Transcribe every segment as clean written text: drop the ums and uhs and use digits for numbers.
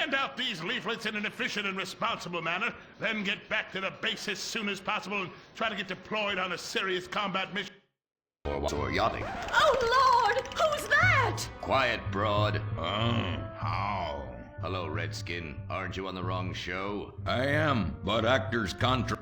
hand out these leaflets in an efficient and responsible manner, then get back to the base as soon as possible and try to get deployed on a serious combat mission. Or yachting. Oh, Lord! Who's that? Quiet, broad. How? Hello, Redskin. Aren't you on the wrong show? I am, but actors contra...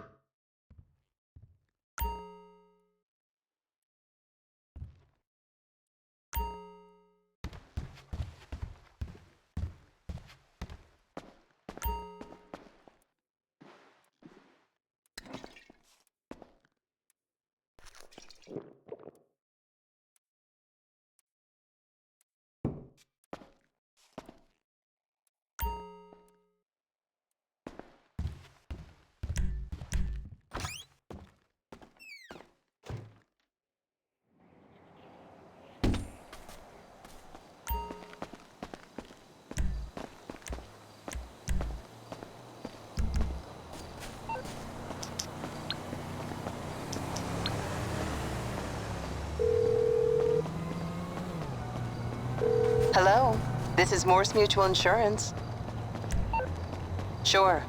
Hello, this is Morse Mutual Insurance. Sure.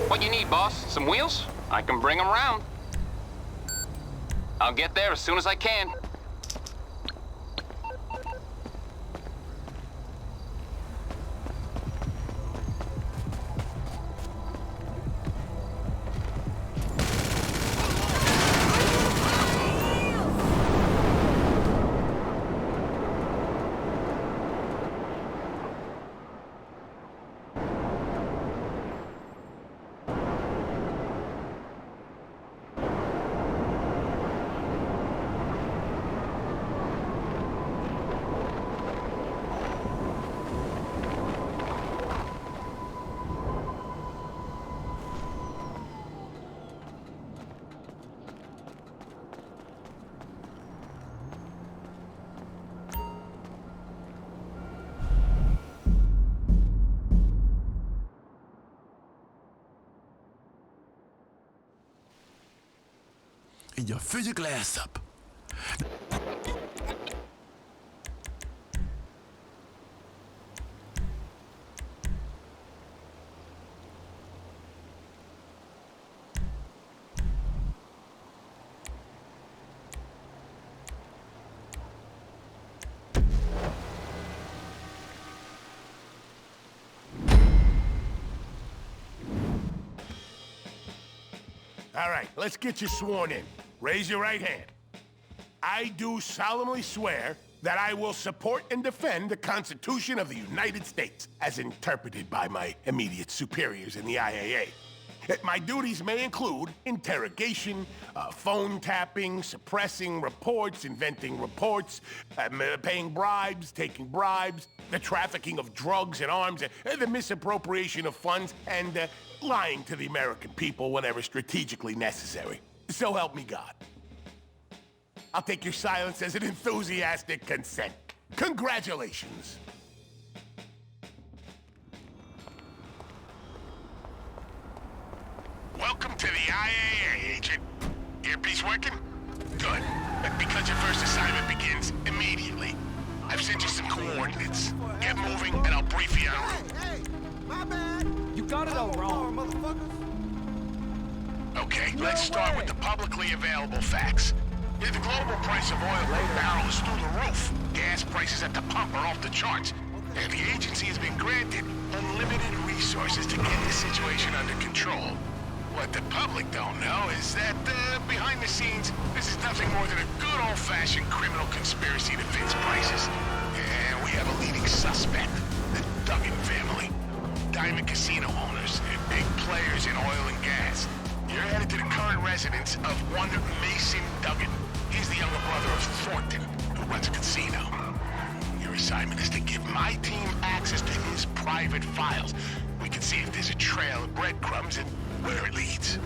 What you need, boss? Some wheels? I can bring them round. I'll get there as soon as I can. And your physical ass up. All right, let's get you sworn in. Raise your right hand. I do solemnly swear that I will support and defend the Constitution of the United States as interpreted by my immediate superiors in the IAA. My duties may include interrogation, phone tapping, suppressing reports, inventing reports, paying bribes, taking bribes, the trafficking of drugs and arms, the misappropriation of funds, and lying to the American people whenever strategically necessary. So help me God. I'll take your silence as an enthusiastic consent. Congratulations. Welcome to the IAA, Agent. Earpiece working? Good. But because your first assignment begins immediately, I've sent you some coordinates. Get moving, and I'll brief you on route. Hey, my bad. You got it all wrong, motherfuckers. Okay, let's start with the publicly available facts. The global price of oil per barrel is through the roof. Gas prices at the pump are off the charts. And the agency has been granted unlimited resources to get the situation under control. What the public don't know is that, behind the scenes, this is nothing more than a good old-fashioned criminal conspiracy to fix prices. And we have a leading suspect, the Duggan family. Diamond casino owners and big players in oil and gas. You're headed to the current residence of one Mason Duggan. He's the younger brother of Thornton, who runs a casino. Your assignment is to give my team access to his private files. We can see if there's a trail of breadcrumbs and where it leads.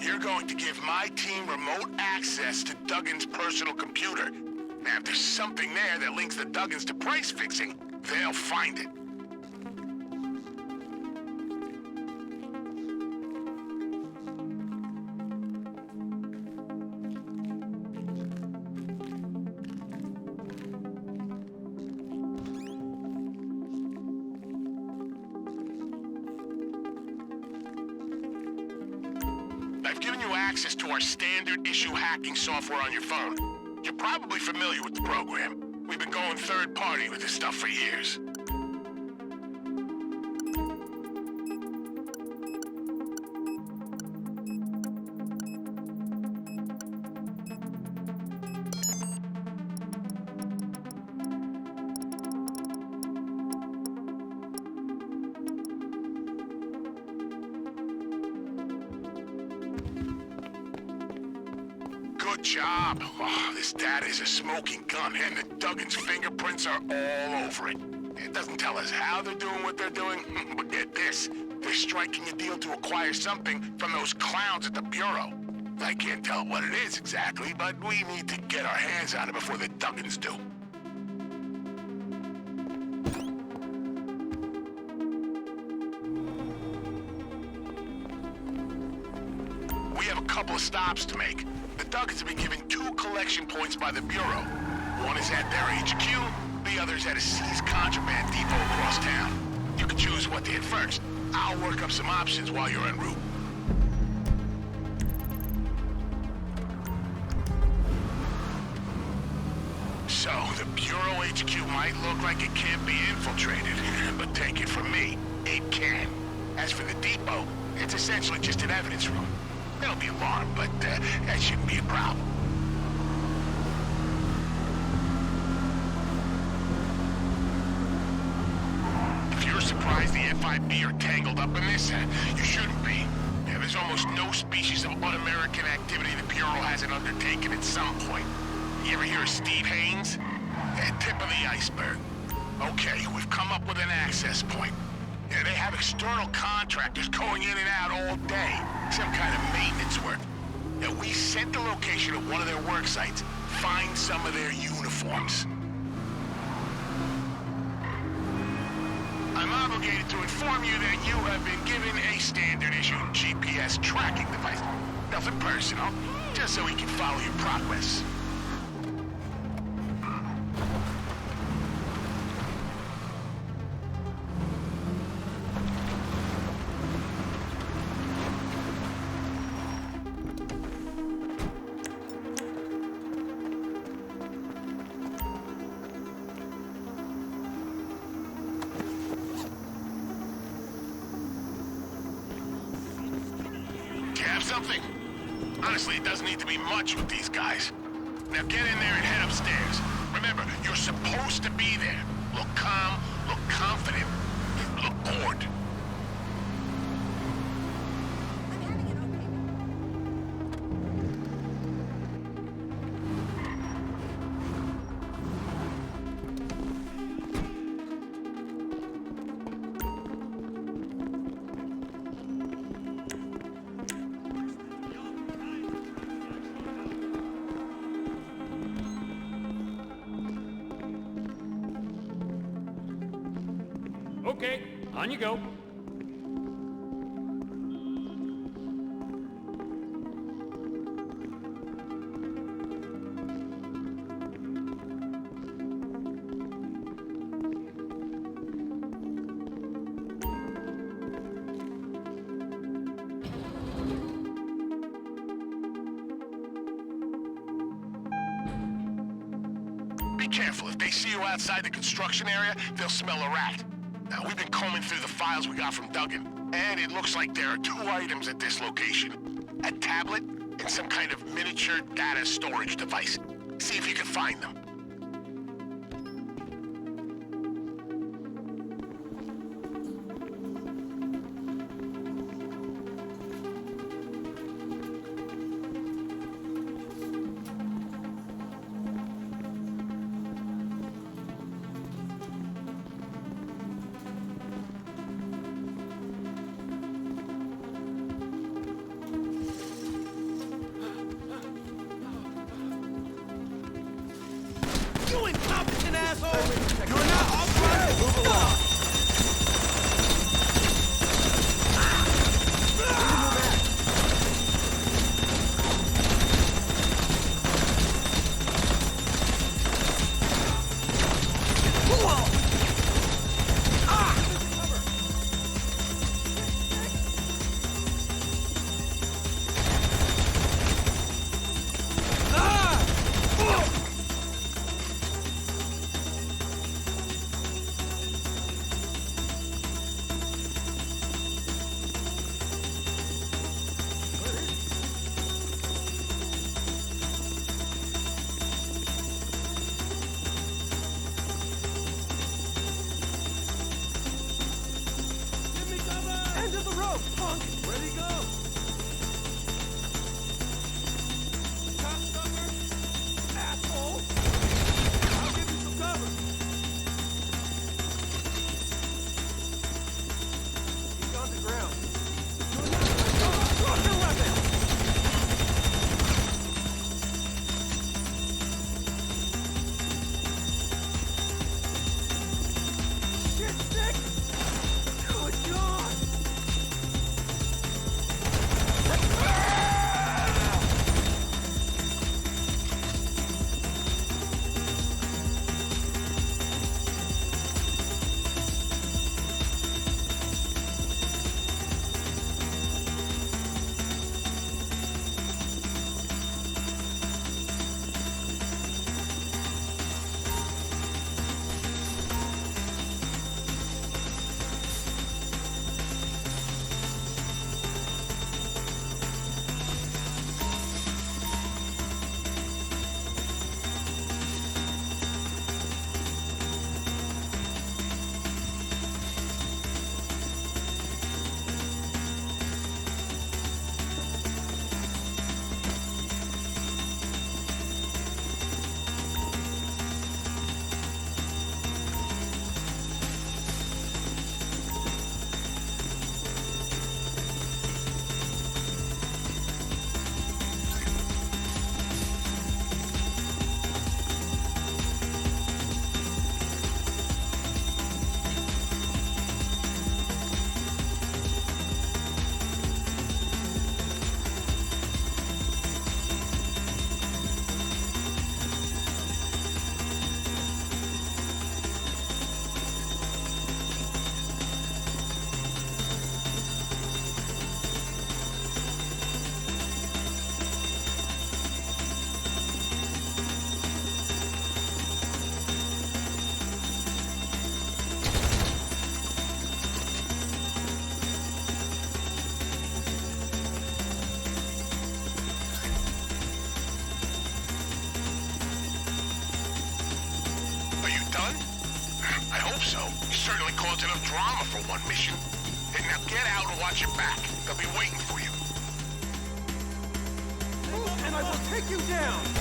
You're going to give my team remote access to Duggan's personal computer. Now, if there's something there that links the Duggans to price fixing, they'll find it. I've given you access to our standard issue hacking software on your phone. You're probably familiar with the program. We've been going third party with this stuff for years. Good job. Oh, this data is a smoking gun, and the Duggan's fingerprints are all over it. It doesn't tell us how they're doing what they're doing, but get this. They're striking a deal to acquire something from those clowns at the Bureau. I can't tell what it is exactly, but we need to get our hands on it before the Duggans do. We have a couple of stops to make. The Duggans have been given 2 collection points by the Bureau. One is at their HQ, the other's at a seized contraband depot across town. You can choose what to hit first. I'll work up some options while you're en route. So, the Bureau HQ might look like it can't be infiltrated, but take it from me, it can. As for the depot, it's essentially just an evidence room. Don't be alarmed, but that shouldn't be a problem. If you're surprised the FIB are tangled up in this, you shouldn't be. Yeah, there's almost no species of un-American activity the Bureau hasn't undertaken at some point. You ever hear of Steve Haynes? Tip of the iceberg. Okay, we've come up with an access point. Yeah, they have external contractors going in and out all day. Some kind of maintenance work. Now, we sent the location of one of their work sites. Find some of their uniforms. I'm obligated to inform you that you have been given a standard issue GPS tracking device. Nothing personal, just so we can follow your progress. Something. Honestly, it doesn't need to be much with these guys. Now get in there and head upstairs. Remember, you're supposed to be there. Look calm, look confident, look bored. Okay, on you go. Be careful. If they see you outside the construction area, they'll smell a rat. Now, we've been combing through the files we got from Duggan, and it looks like there are 2 items at this location. A tablet and some kind of miniature data storage device. See if you can find them. asshole! You're not authorized to move along! Certainly caused enough drama for one mission. Hey, now get out and watch your back. They'll be waiting for you. And I will take you down!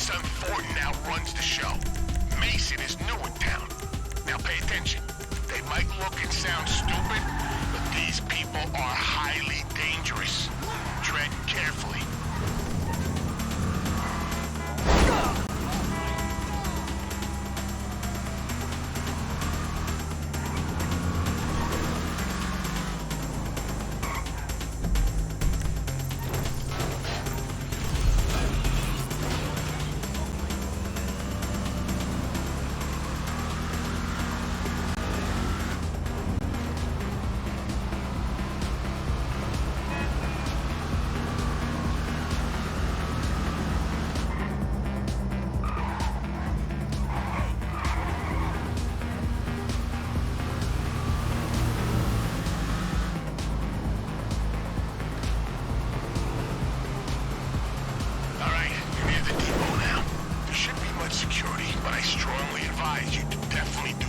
son Thornton now runs the show. Mason is new in town. Now pay attention. They might look and sound stupid, but these people are highly dangerous. Tread carefully.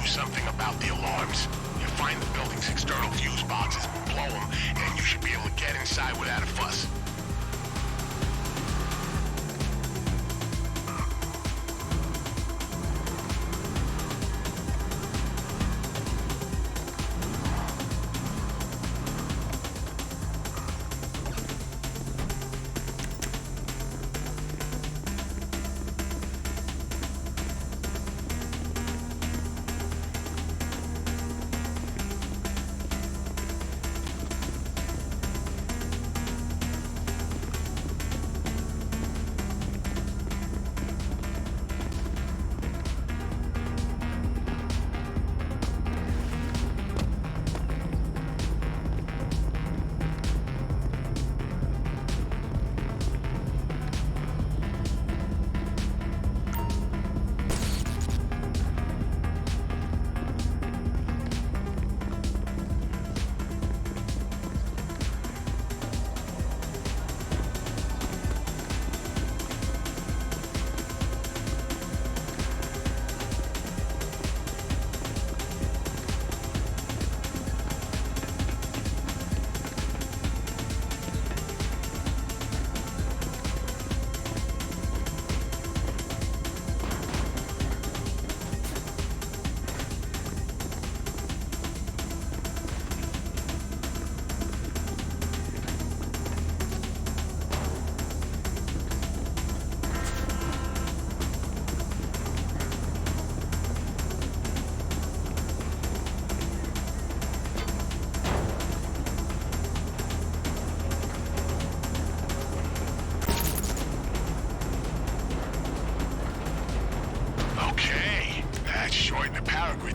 Something about the alarms. You find the building's external fuse boxes, blow them, and you should be able to get inside without a fuss.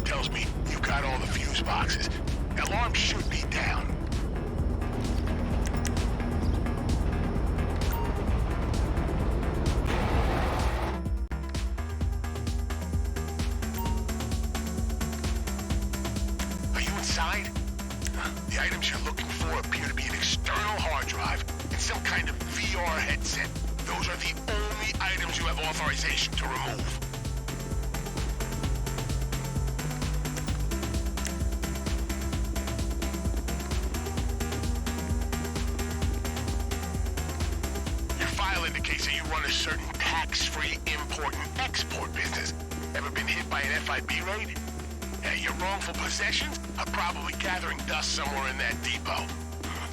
Tells me you got all the fuse boxes. Alarm should be down. Are you inside? The items you're looking for appear to be an external hard drive and some kind of VR headset. Those are the only items you have authorization to remove. Indicates that you run a certain tax-free import and export business. Ever been hit by an FIB raid? Your wrongful possessions are probably gathering dust somewhere in that depot.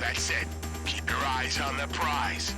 That said, keep your eyes on the prize.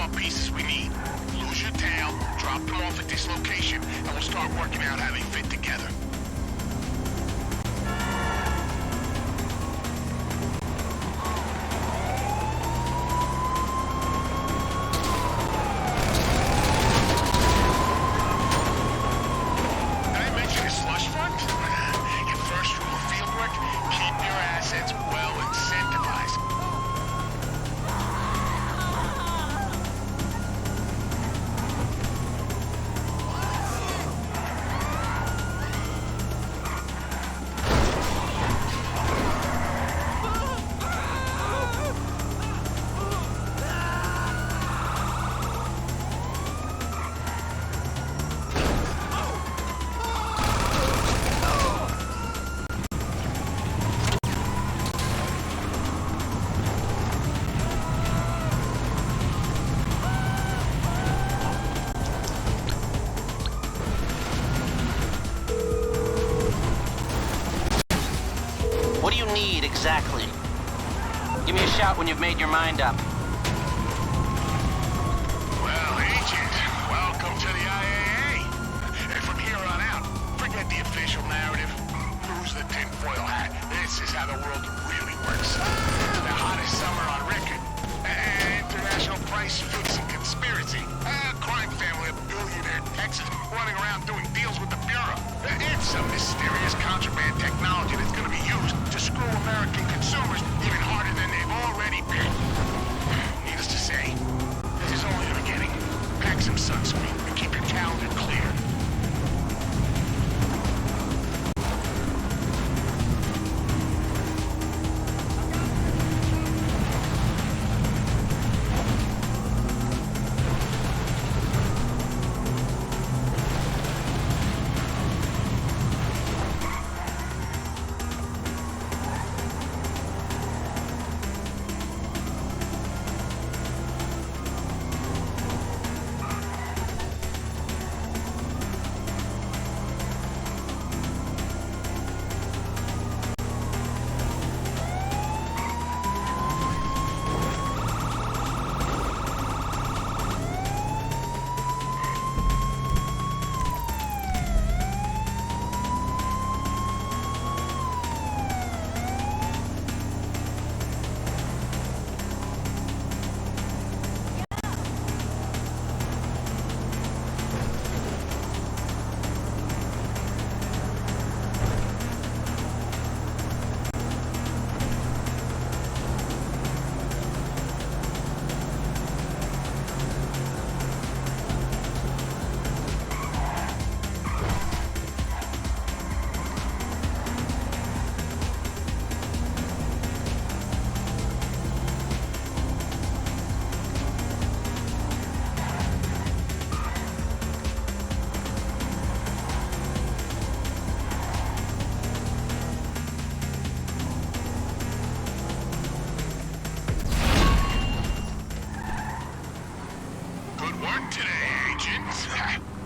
jigsaw pieces we need. Lose your tail, drop them off at this location, and we'll start working out how they fit together. Did I mention the slush fund? Your first rule of fieldwork, keep your assets well incentivized. What do you need exactly? Give me a shout when you've made your mind up. Well, Agent, welcome to the IAA. And from here on out, forget the official narrative. Lose the tinfoil hat. This is how the world really works. The hottest summer on record. An international price-fixing conspiracy. A crime family of billionaire Texans running around doing deals with the Bureau. It's some mysterious contraband technology that's going to be used to screw American consumers even harder than they've already been. Needless to say, this is only the beginning. Pack some sunscreen and keep your calendar clear.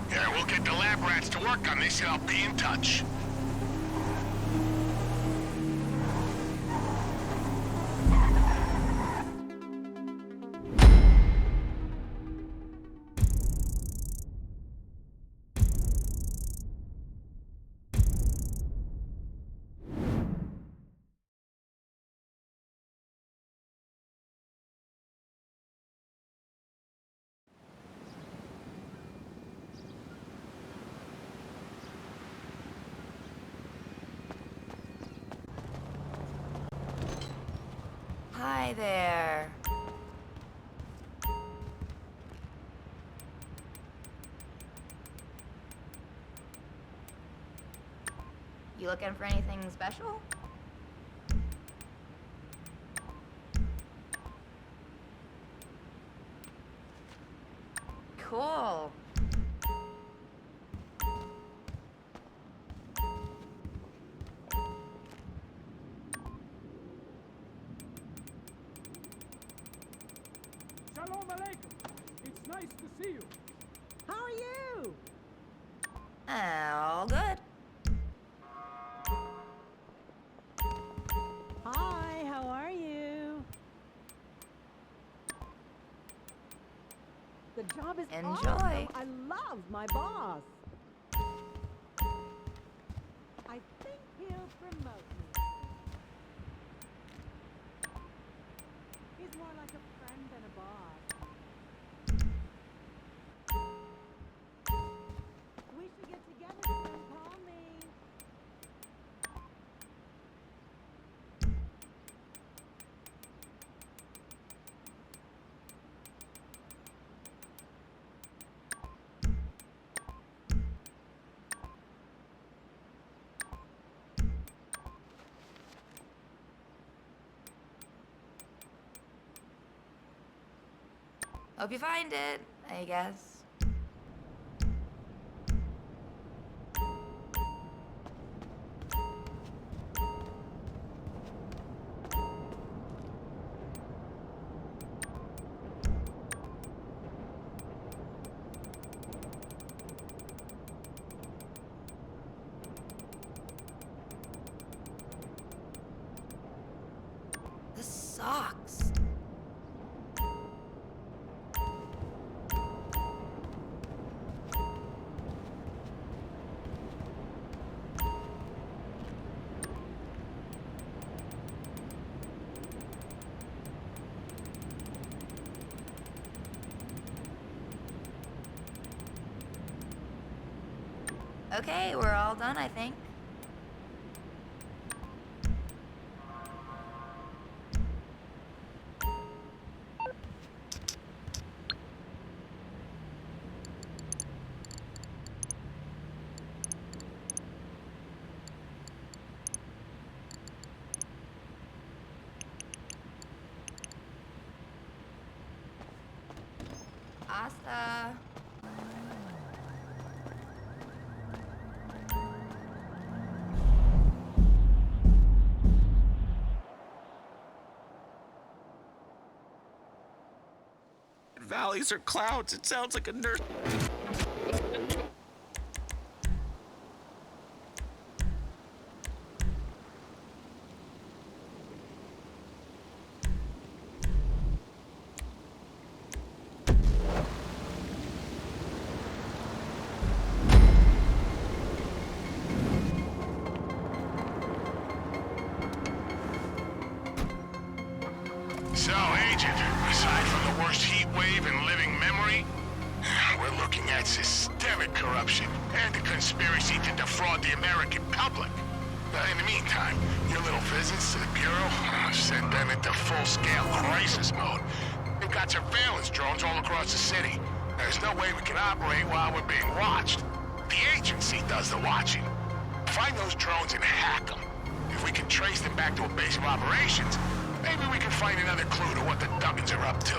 Yeah, we'll get the lab rats to work on this and I'll be in touch. Hi there. You looking for anything special? Cool. Shalom alaikum. It's nice to see you. How are you? All good. Hi, how are you? The job is Enjoy. awesome. I love my boss. I think he'll promote me. He's more like a friend than a boss. We should get together soon. Call me. Hope you find it, I guess. The socks. Okay, we're all done, I think. Asta. Valleys or clouds, it sounds like a nurse. So, Agent, aside from the worst heat wave in living memory, we're looking at systemic corruption and a conspiracy to defraud the American public. In the meantime, your little visits to the Bureau sent them into full-scale crisis mode. We've got surveillance drones all across the city. There's no way we can operate while we're being watched. The agency does the watching. Find those drones and hack them. If we can trace them back to a base of operations, maybe we can find another clue to what the Duggins are up to.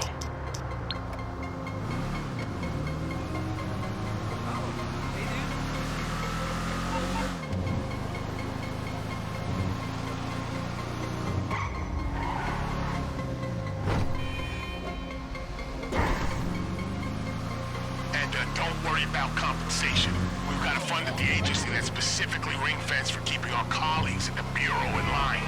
And don't worry about compensation. We've got a fund at the agency that's specifically ring-fenced for keeping our colleagues at the Bureau in line.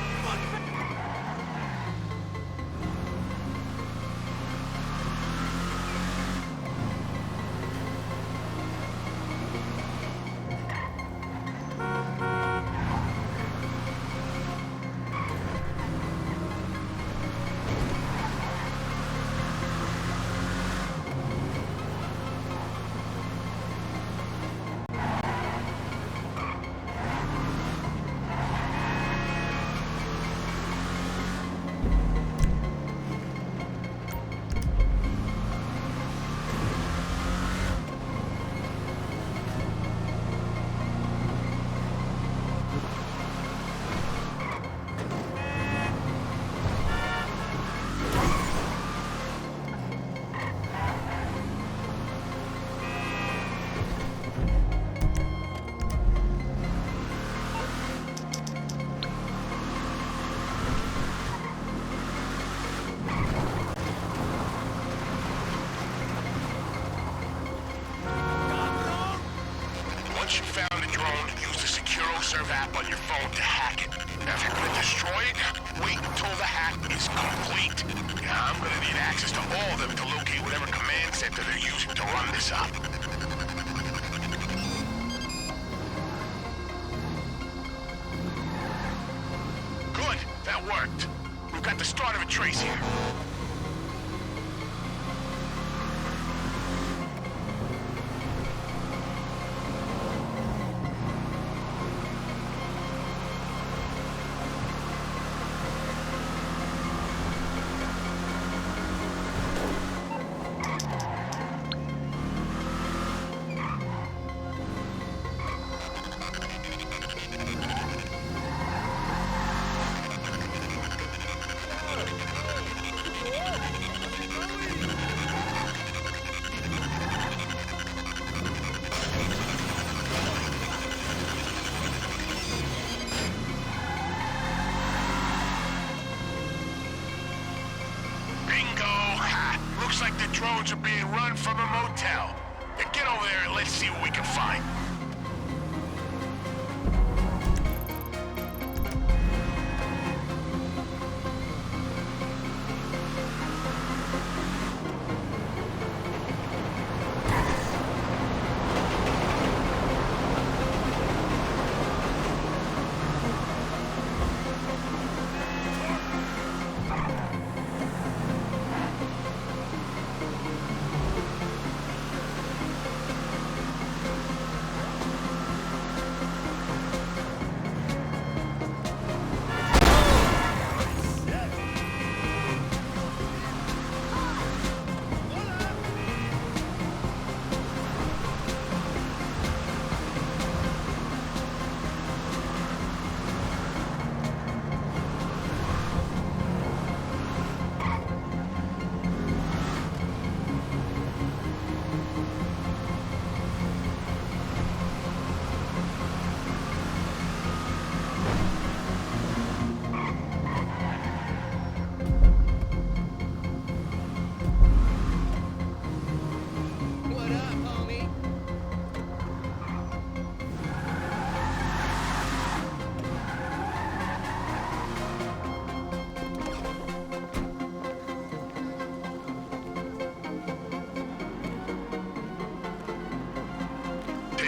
self-serve app on your phone to hack it. Now, if you're gonna destroy it, wait until the hack is complete. Now, I'm gonna need access to all of them to locate whatever command center they're using to run this up. Good, that worked. We've got the start of a trace here. Looks like the drones are being run from a motel. Now get over there and let's see what we can find.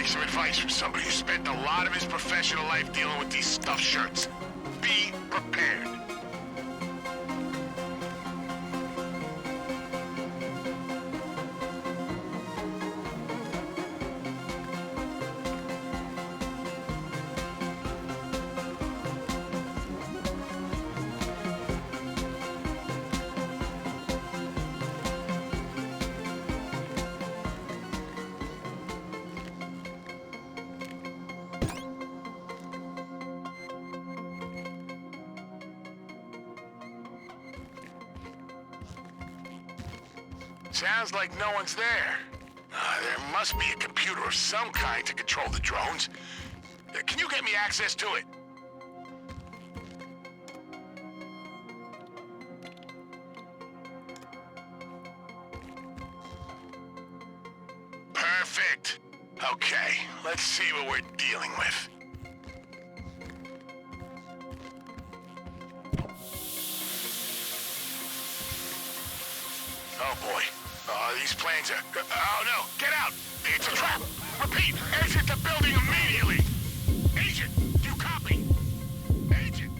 Some advice from somebody who spent a lot of his professional life dealing with these stuffed shirts. Be prepared. Sounds like no one's there. There must be a computer of some kind to control the drones. Can you get me access to it? Perfect. Okay, let's see what we're dealing with. Oh boy. These planes are... Oh no! Get out! It's a trap! Repeat! Exit the building immediately! Agent! Do you copy? Agent!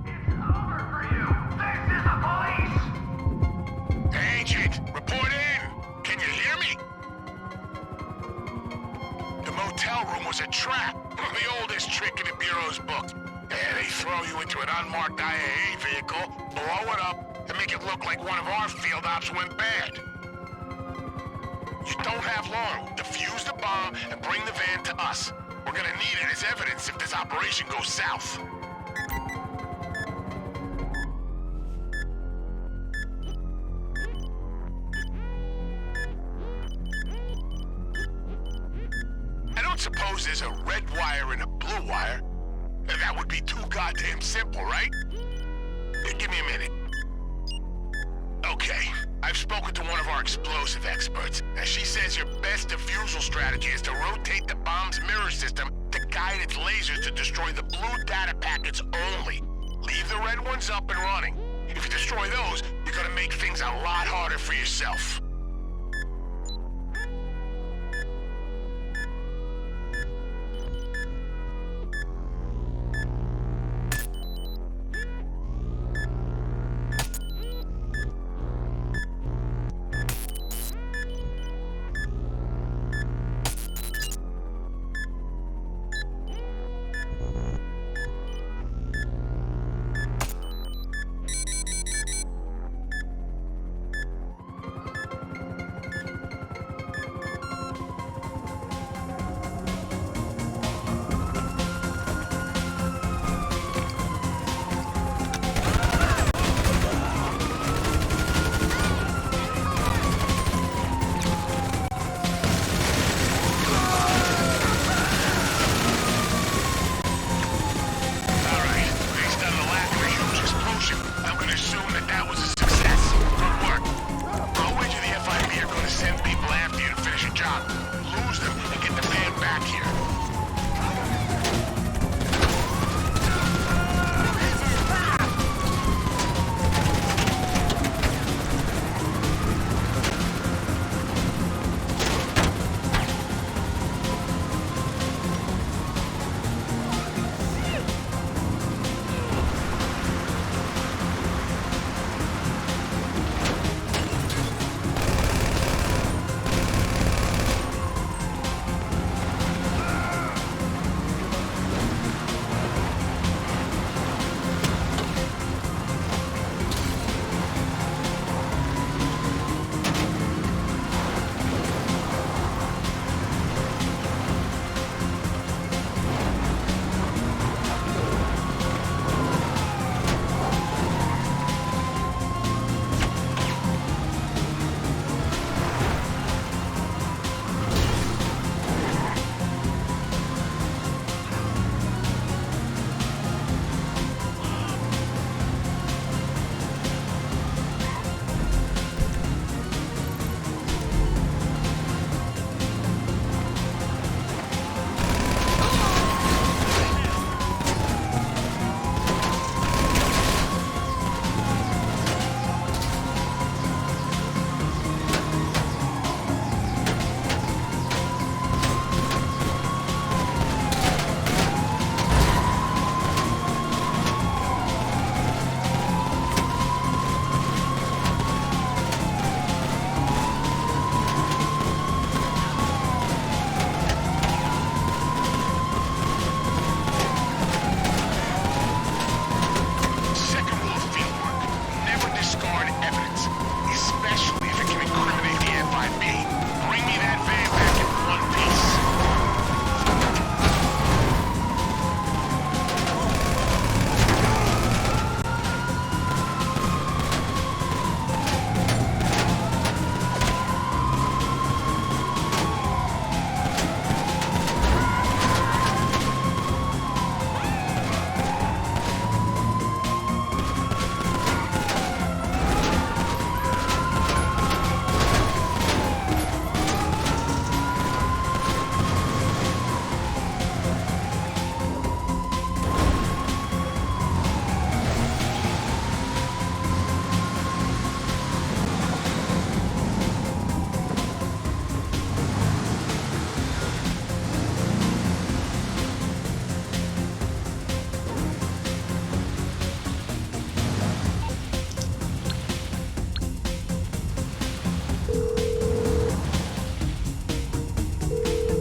It's over for you! This is the police! Agent! Report in! Can you hear me? The motel room was a trap. The oldest trick in the Bureau's book. They throw you into an unmarked IAA vehicle, blow it up, and make it look like one of our field ops went bad. You don't have long. Defuse the bomb and bring the van to us. We're gonna need it as evidence if this operation goes south. Suppose there's a red wire and a blue wire. That would be too goddamn simple, right? Give me a minute. Okay, I've spoken to one of our explosive experts, and she says your best defusal strategy is to rotate the bomb's mirror system to guide its lasers to destroy the blue data packets only. Leave the red ones up and running. If you destroy those, you're gonna make things a lot harder for yourself.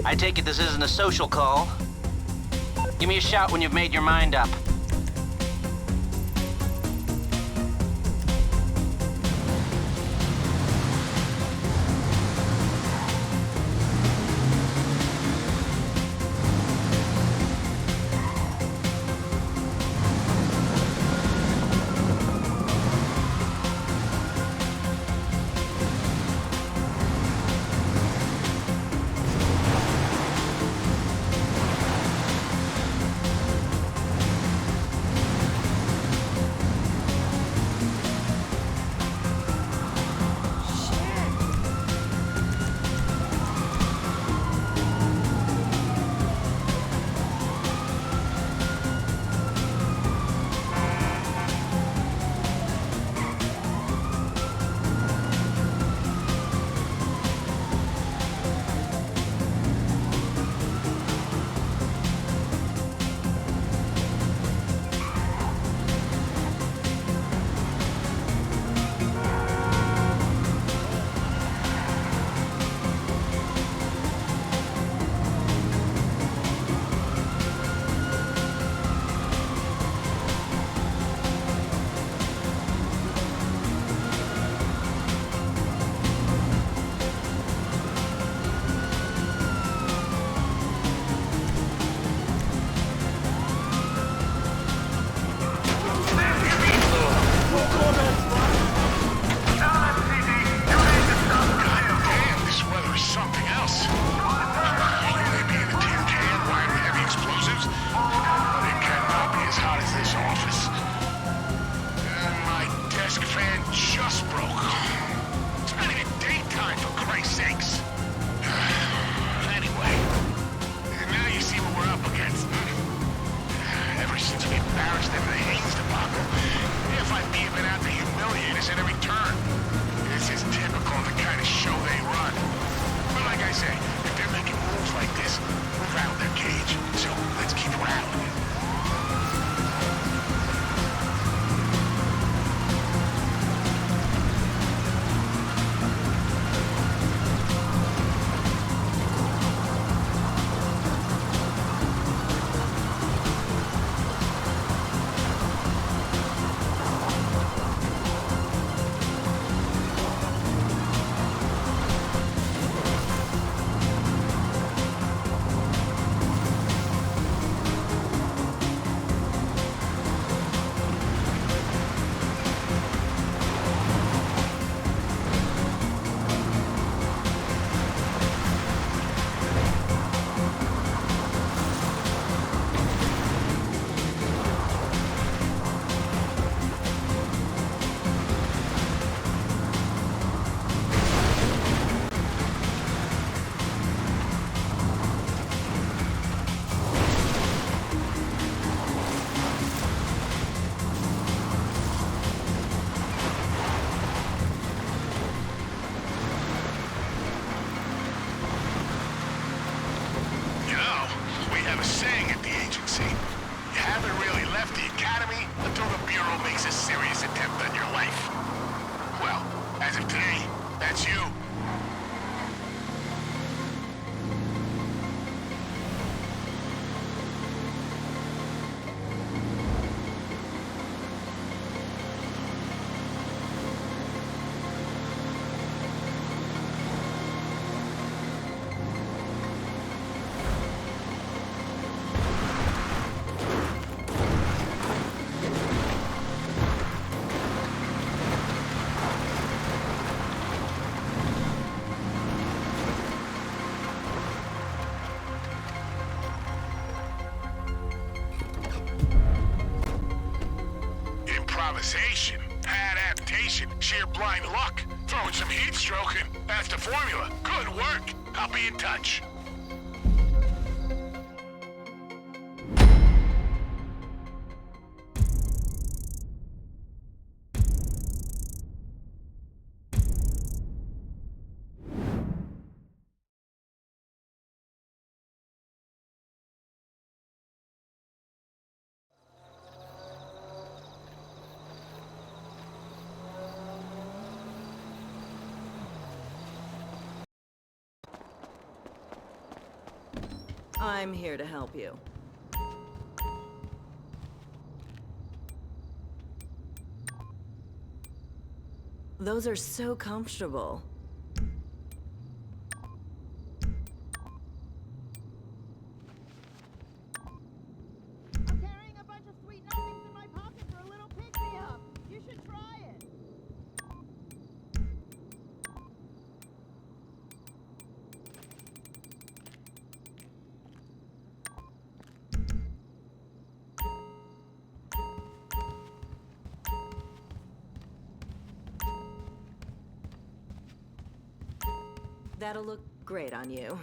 I take it this isn't a social call. Give me a shout when you've made your mind up. That's you. Improvisation, adaptation, sheer blind luck, throwing some heat stroking. That's the formula. Good work. I'll be in touch. I'm here to help you. Those are so comfortable. I'm carrying a bunch of sweet nothings in my pocket for a little pick-me-up. You should try it. That'll look great on you.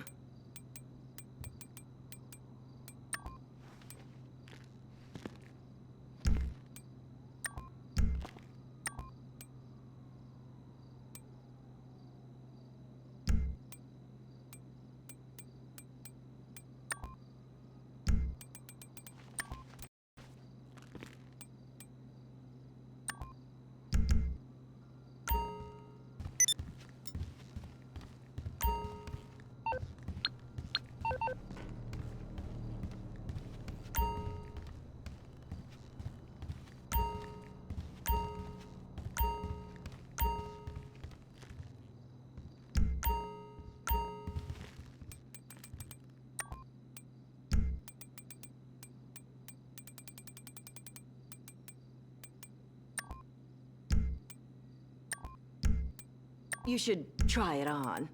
You should try it on.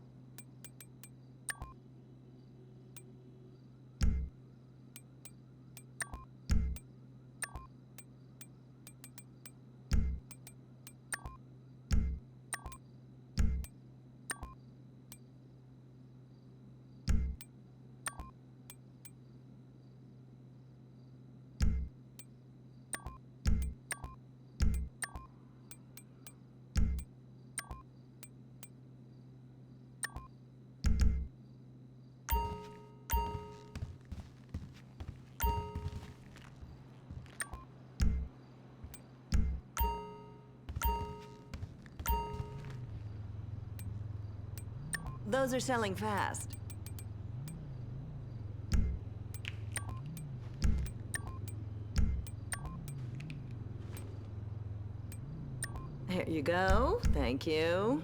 Those are selling fast. Here you go. Thank you.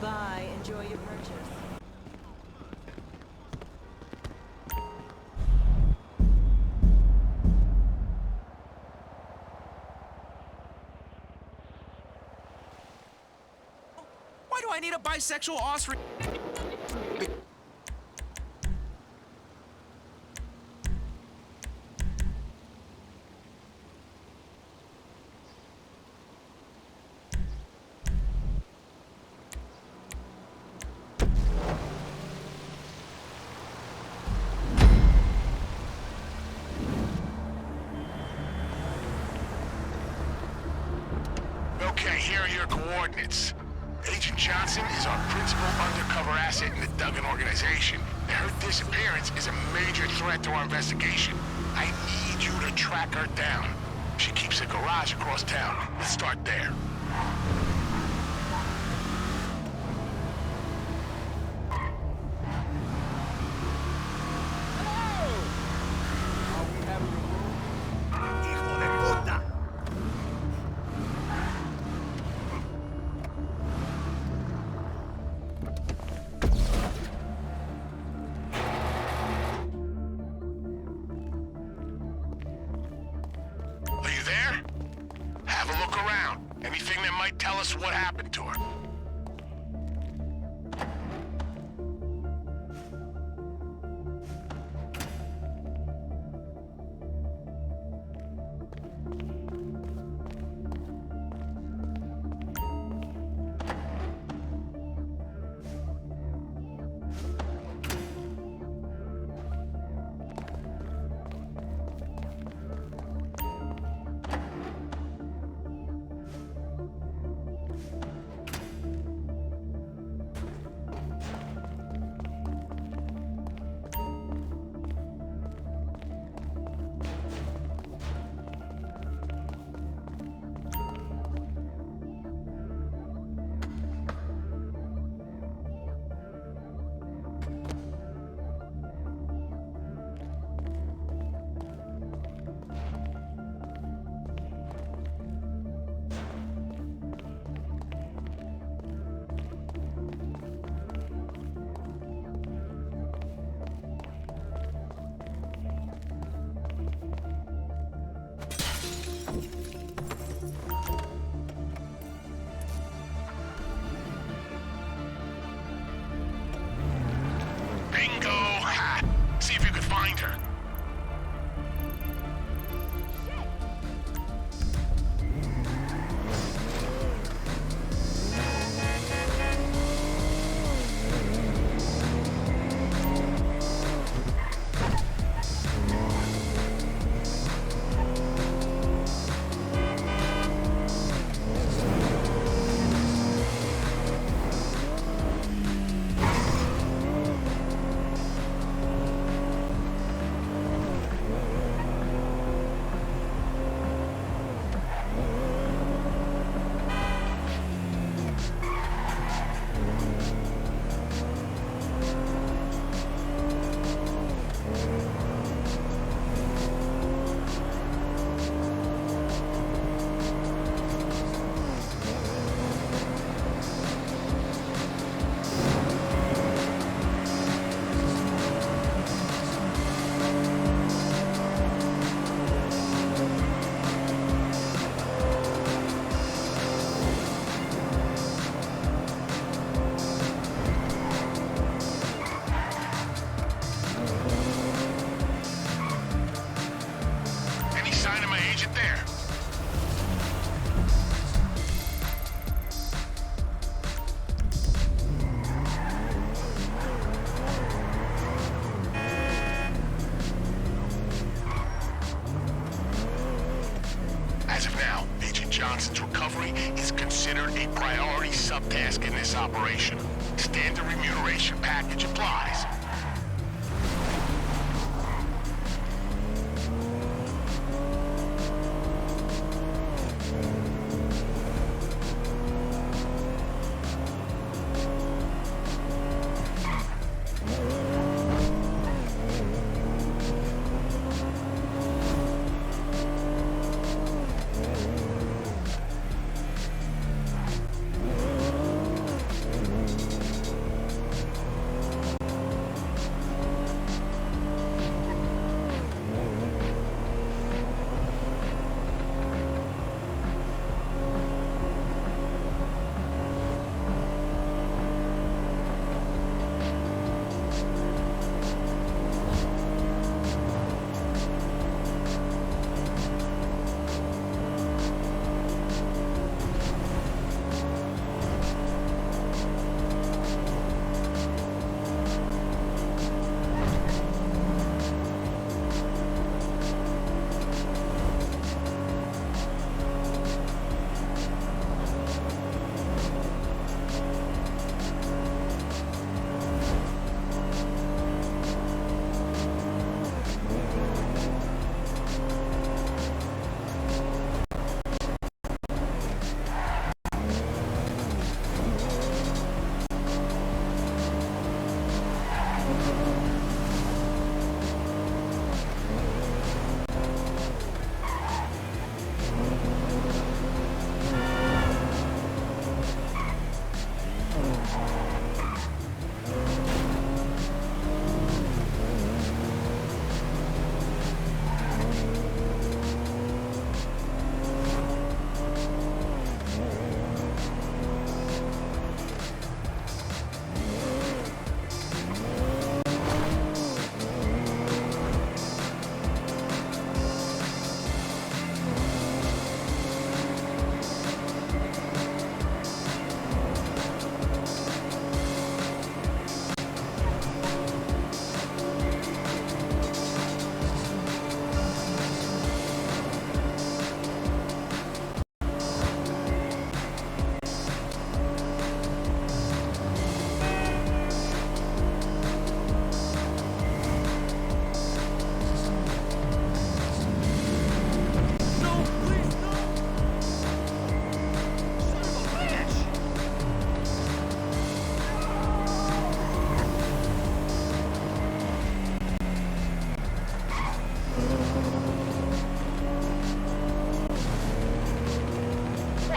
Bye. Enjoy your purchase. Why do I need a bisexual Austrian? Okay, here are your coordinates. Agent Johnson is our principal undercover asset in the Duggan organization. Her disappearance is a major threat to our investigation. I need you to track her down. She keeps a garage across town. Let's start there. Are you there? Have a look around. Anything that might tell us what happened to her. Bingo! Ha! See if you can find her. Any sign of my agent there? As of now, Agent Johnson's recovery is considered a priority subtask in this operation. Standard remuneration package applies.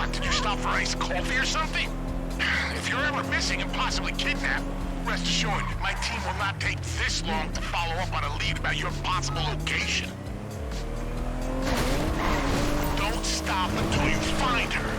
What, did you stop for iced coffee or something? If you're ever missing and possibly kidnapped, rest assured, my team will not take this long to follow up on a lead about your possible location. Don't stop until you find her.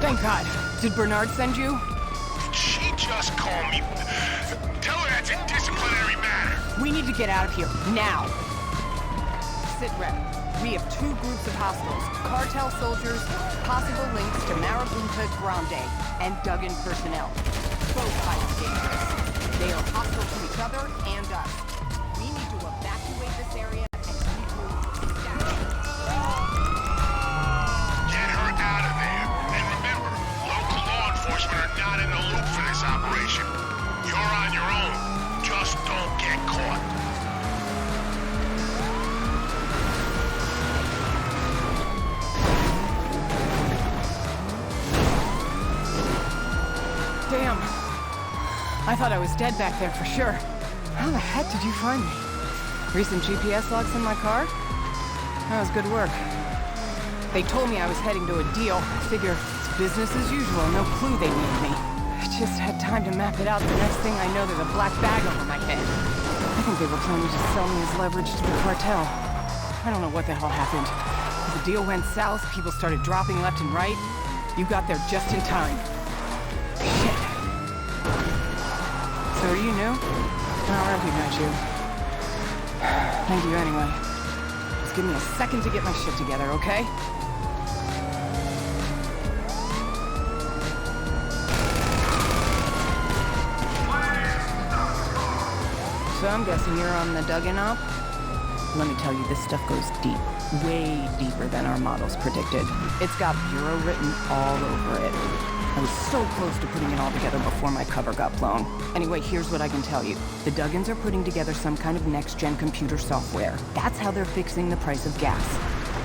Thank God. Did Bernard send you? Did she just call me? Tell her that's a disciplinary matter. We need to get out of here, now. Sit rep. We have 2 groups of hostiles. Cartel soldiers, possible links to Marabunta Grande, and Duggan personnel. Both sides dangerous. They are hostile to each other and us. We need to evacuate this area and regroup. Get her out of there. And remember, local law enforcement are not in the loop for this operation. You're on your own. Just don't get caught. Damn. I thought I was dead back there for sure. How the heck did you find me? Recent GPS logs in my car? That was good work. They told me I was heading to a deal. I figure it's business as usual. No clue they need me. I just had time to map it out. The next thing I know, there's a black bag over my head. I think they were planning to sell me as leverage to the cartel. I don't know what the hell happened. The deal went south, people started dropping left and right. You got there just in time. Shit. So are you new? I don't recognize you. Thank you anyway. Just give me a second to get my shit together, okay? So I'm guessing you're on the Duggan op? Let me tell you, this stuff goes deep. Way deeper than our models predicted. It's got bureau written all over it. I was so close to putting it all together before my cover got blown. Anyway, here's what I can tell you. The Duggans are putting together some kind of next-gen computer software. That's how they're fixing the price of gas.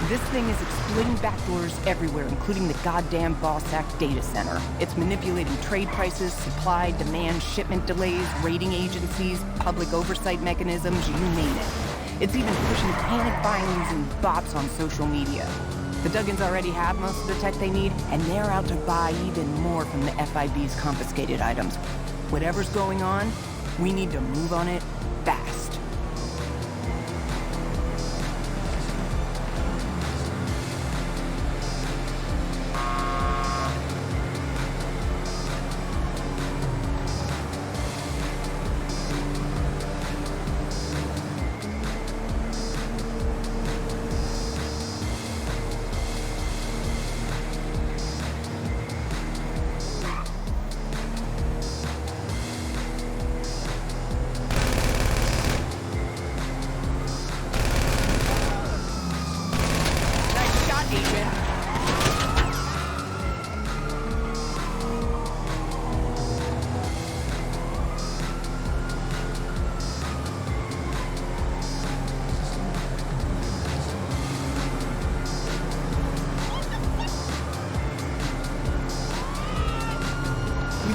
This thing is exploiting backdoors everywhere, including the goddamn Boss Act data center. It's manipulating trade prices, supply, demand, shipment delays, rating agencies, public oversight mechanisms, you name it. It's even pushing panic buyings and bots on social media. The Duggans already have most of the tech they need, and they're out to buy even more from the FIB's confiscated items. Whatever's going on, we need to move on it fast.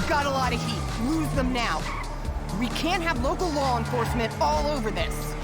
Got a lot of heat. Lose them now. We can't have local law enforcement all over this.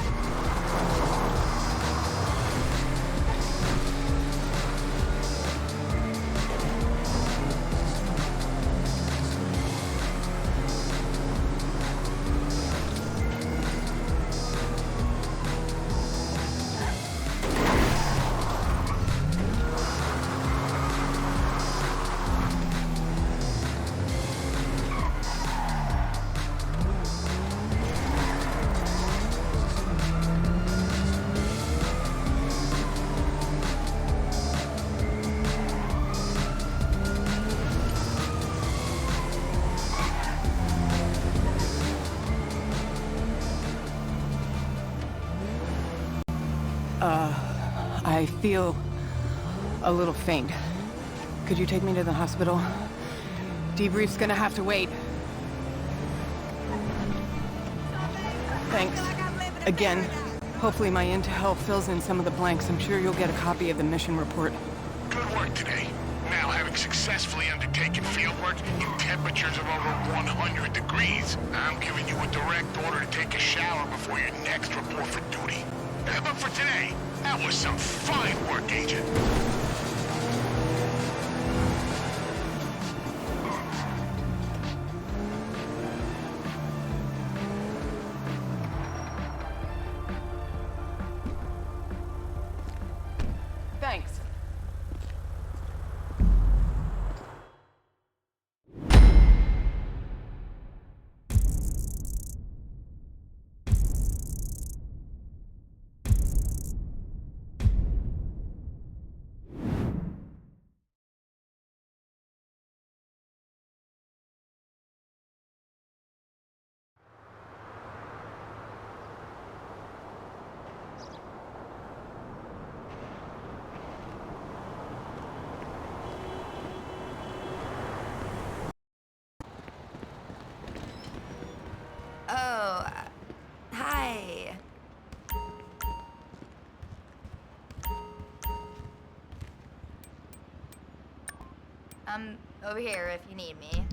I feel a little faint. Could you take me to the hospital? Debrief's gonna have to wait. Thanks. Again. Hopefully my intel fills in some of the blanks. I'm sure you'll get a copy of the mission report. Good work today. Now, having successfully undertaken fieldwork in temperatures of over 100 degrees, I'm giving you a direct order to take a shower before your next report for duty. But for today, that was some fine work, Agent. Thanks. Oh, hi. I'm over here if you need me.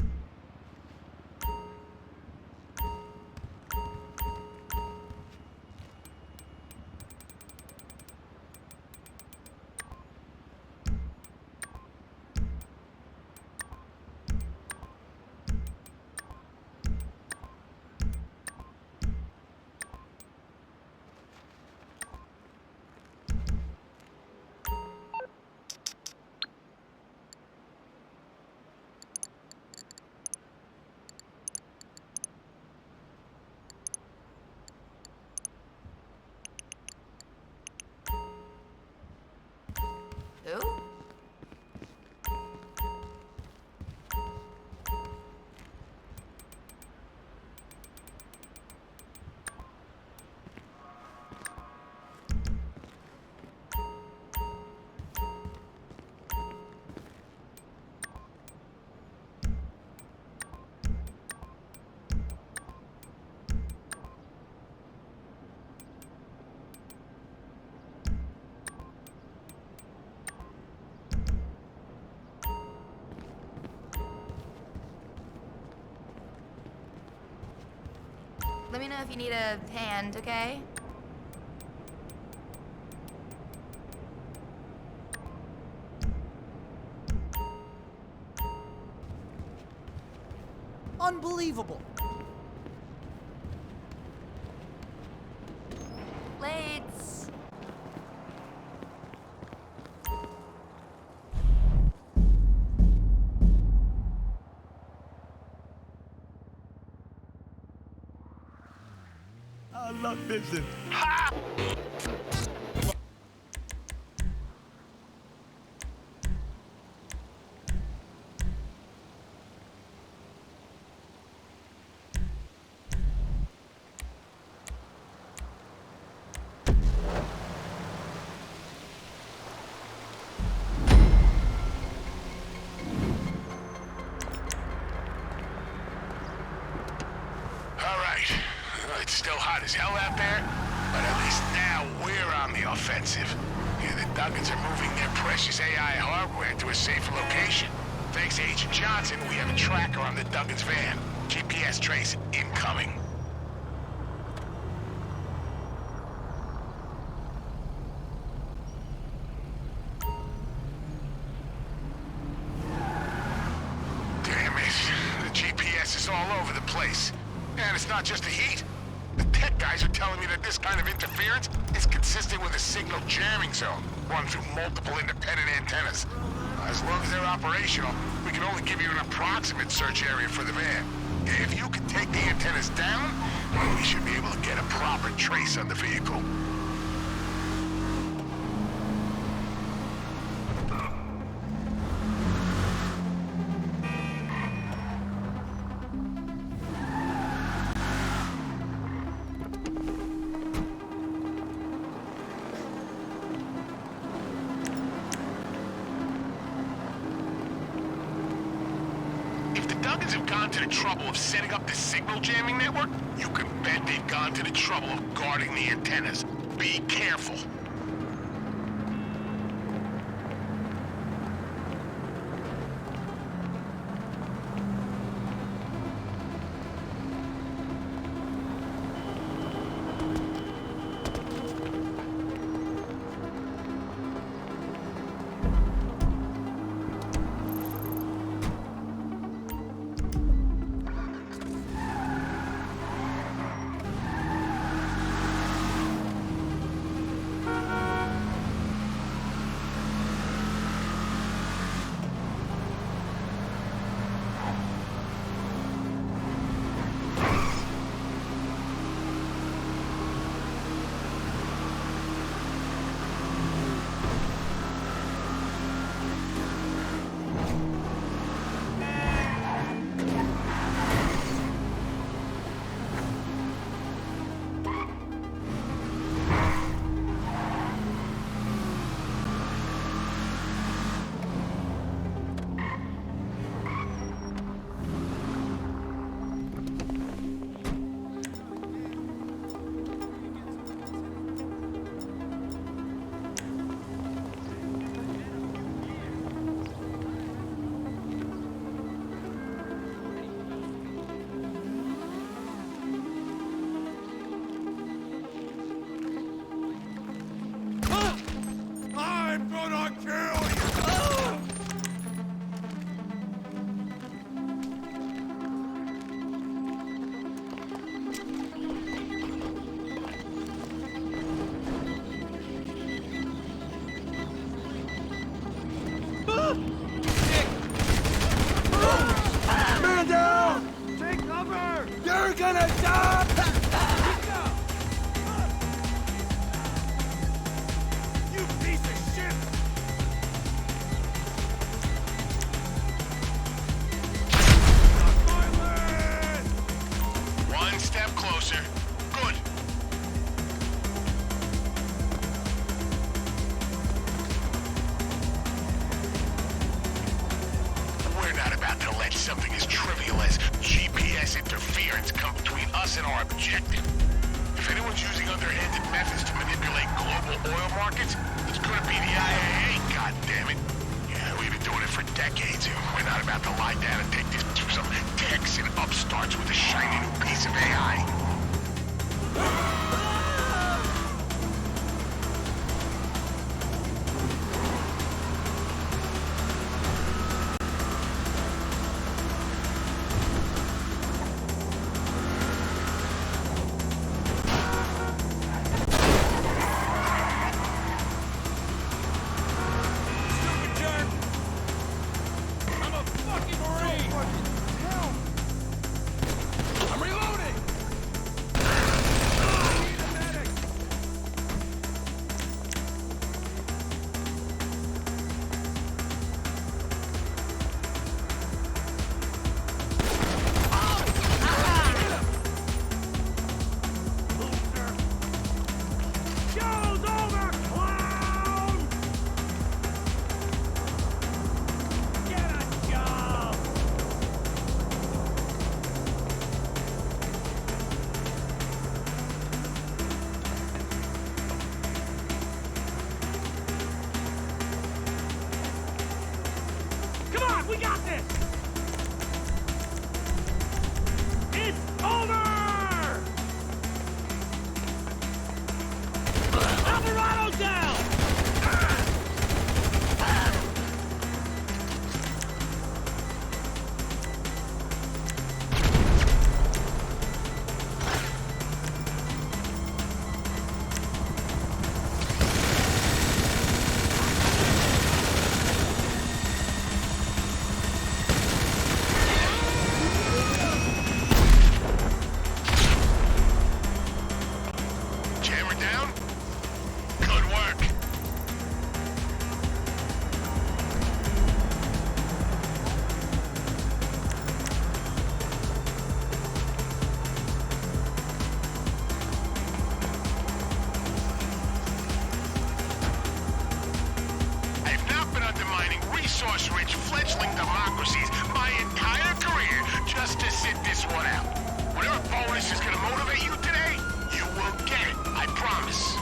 Let me know if you need a hand, okay? Unbelievable. Lates. I love business. Ha! It's still hot as hell out there, but at least now we're on the offensive. Yeah, the Duggins are moving their precious AI hardware to a safer location. Thanks to Agent Johnson, we have a tracker on the Duggins van. GPS trace incoming. Damn it. The GPS is all over the place. And it's not just the heat. The tech guys are telling me that this kind of interference is consistent with a signal jamming zone, run through multiple independent antennas. As long as they're operational, we can only give you an approximate search area for the van. If you can take the antennas down, we should be able to get a proper trace on the vehicle. Duggins have gone to the trouble of setting up this signal jamming network, you can bet they've gone to the trouble of guarding the antennas. Be careful. Man down! Take cover! You're gonna die! You piece of shit! One step closer. Good. We're not about to let something as trivial as GPS interference come between us and our objective. If anyone's using underhanded methods to manipulate global oil markets, it's gonna be the IAA, goddammit. Yeah, we've been doing it for decades, and we're not about to lie down and take this to some Texan upstarts with a shiny new piece of AI. We got this! It's over! Alvarado's down! resource-rich fledgling democracies my entire career just to sit this one out. Whatever bonus is gonna motivate you today, you will get it, I promise.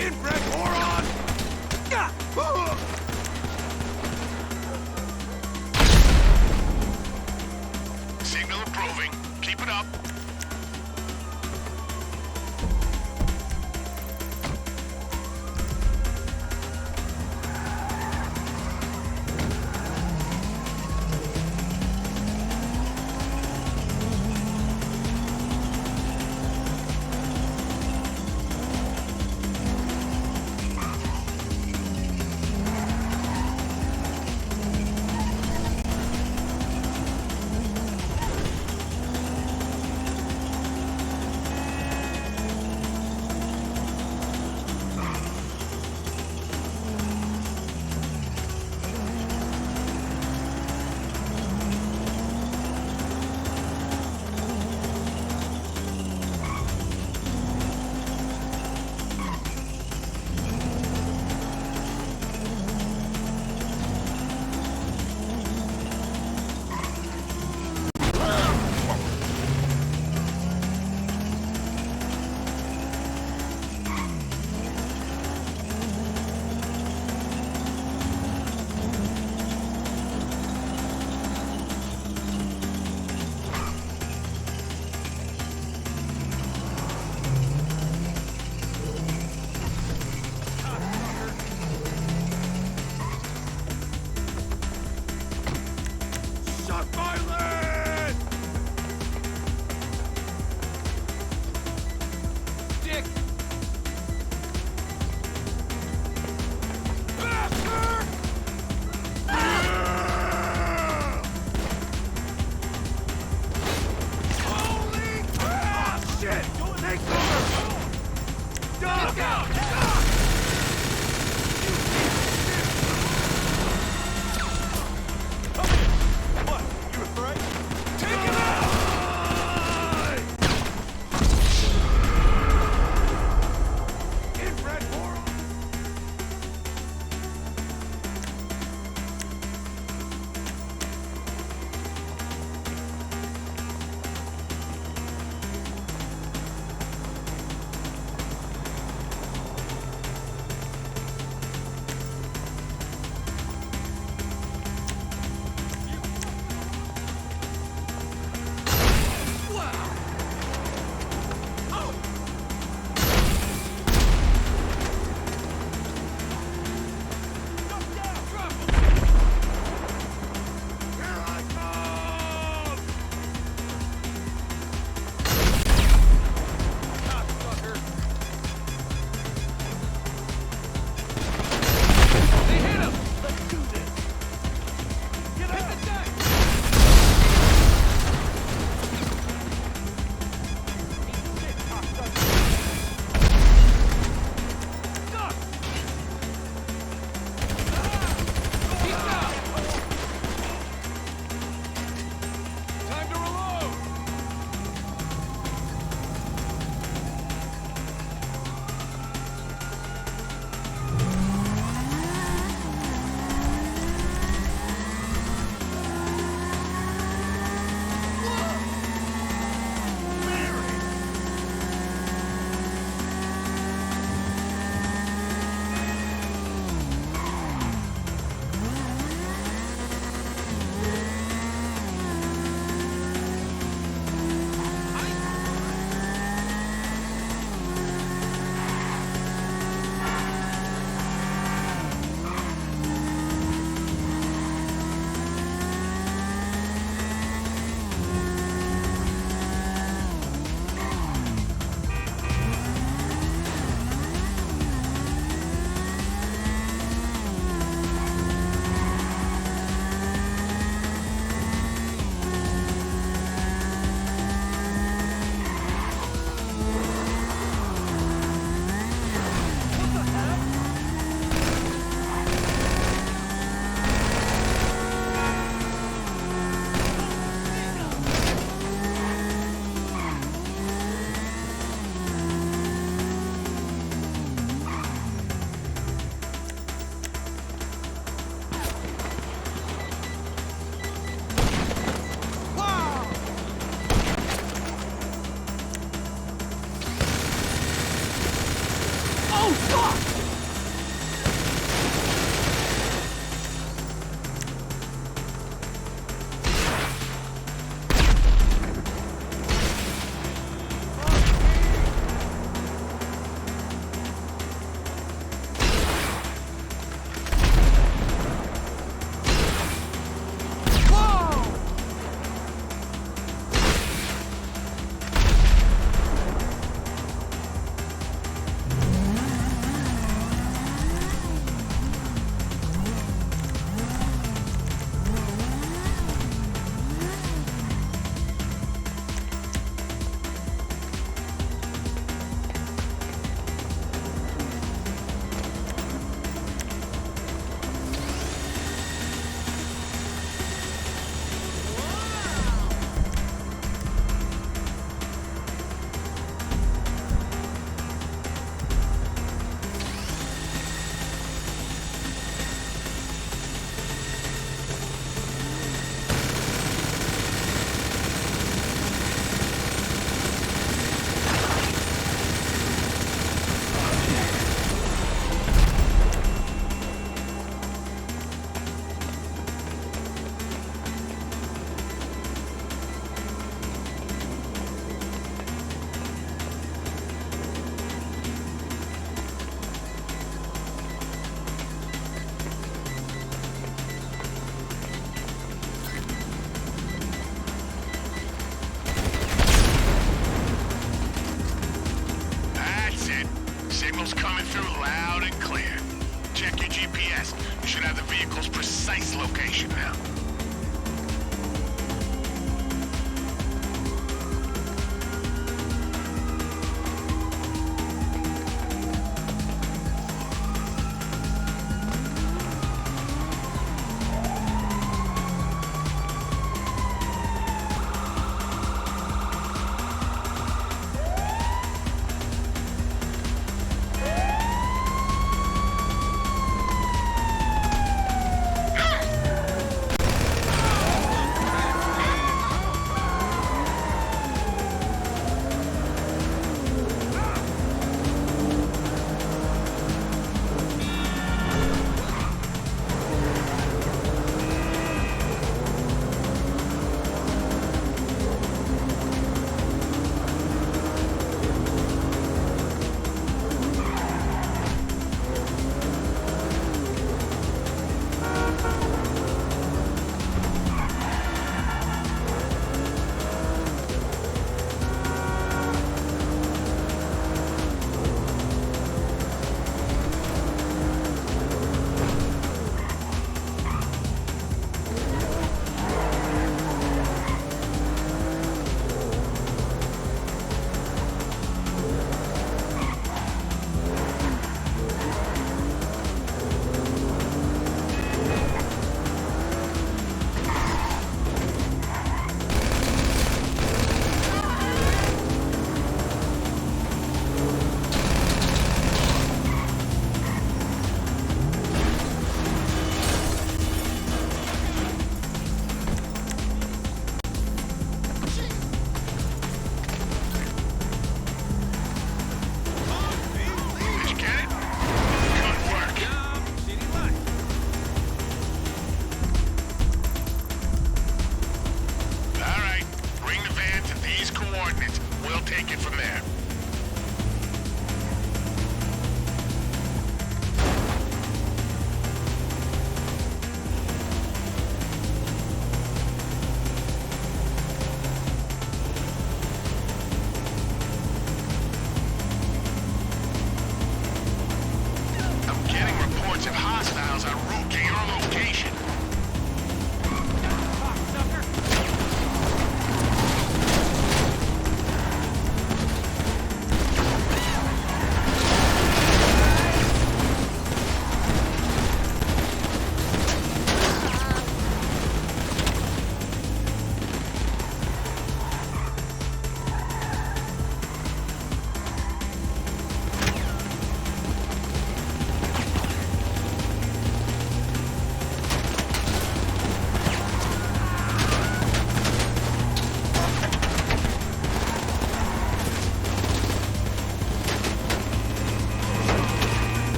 Infrared moron! Signal improving. Keep it up.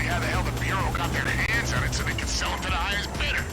me how the hell the Bureau got their hands on it so they could sell them to the highest bidder.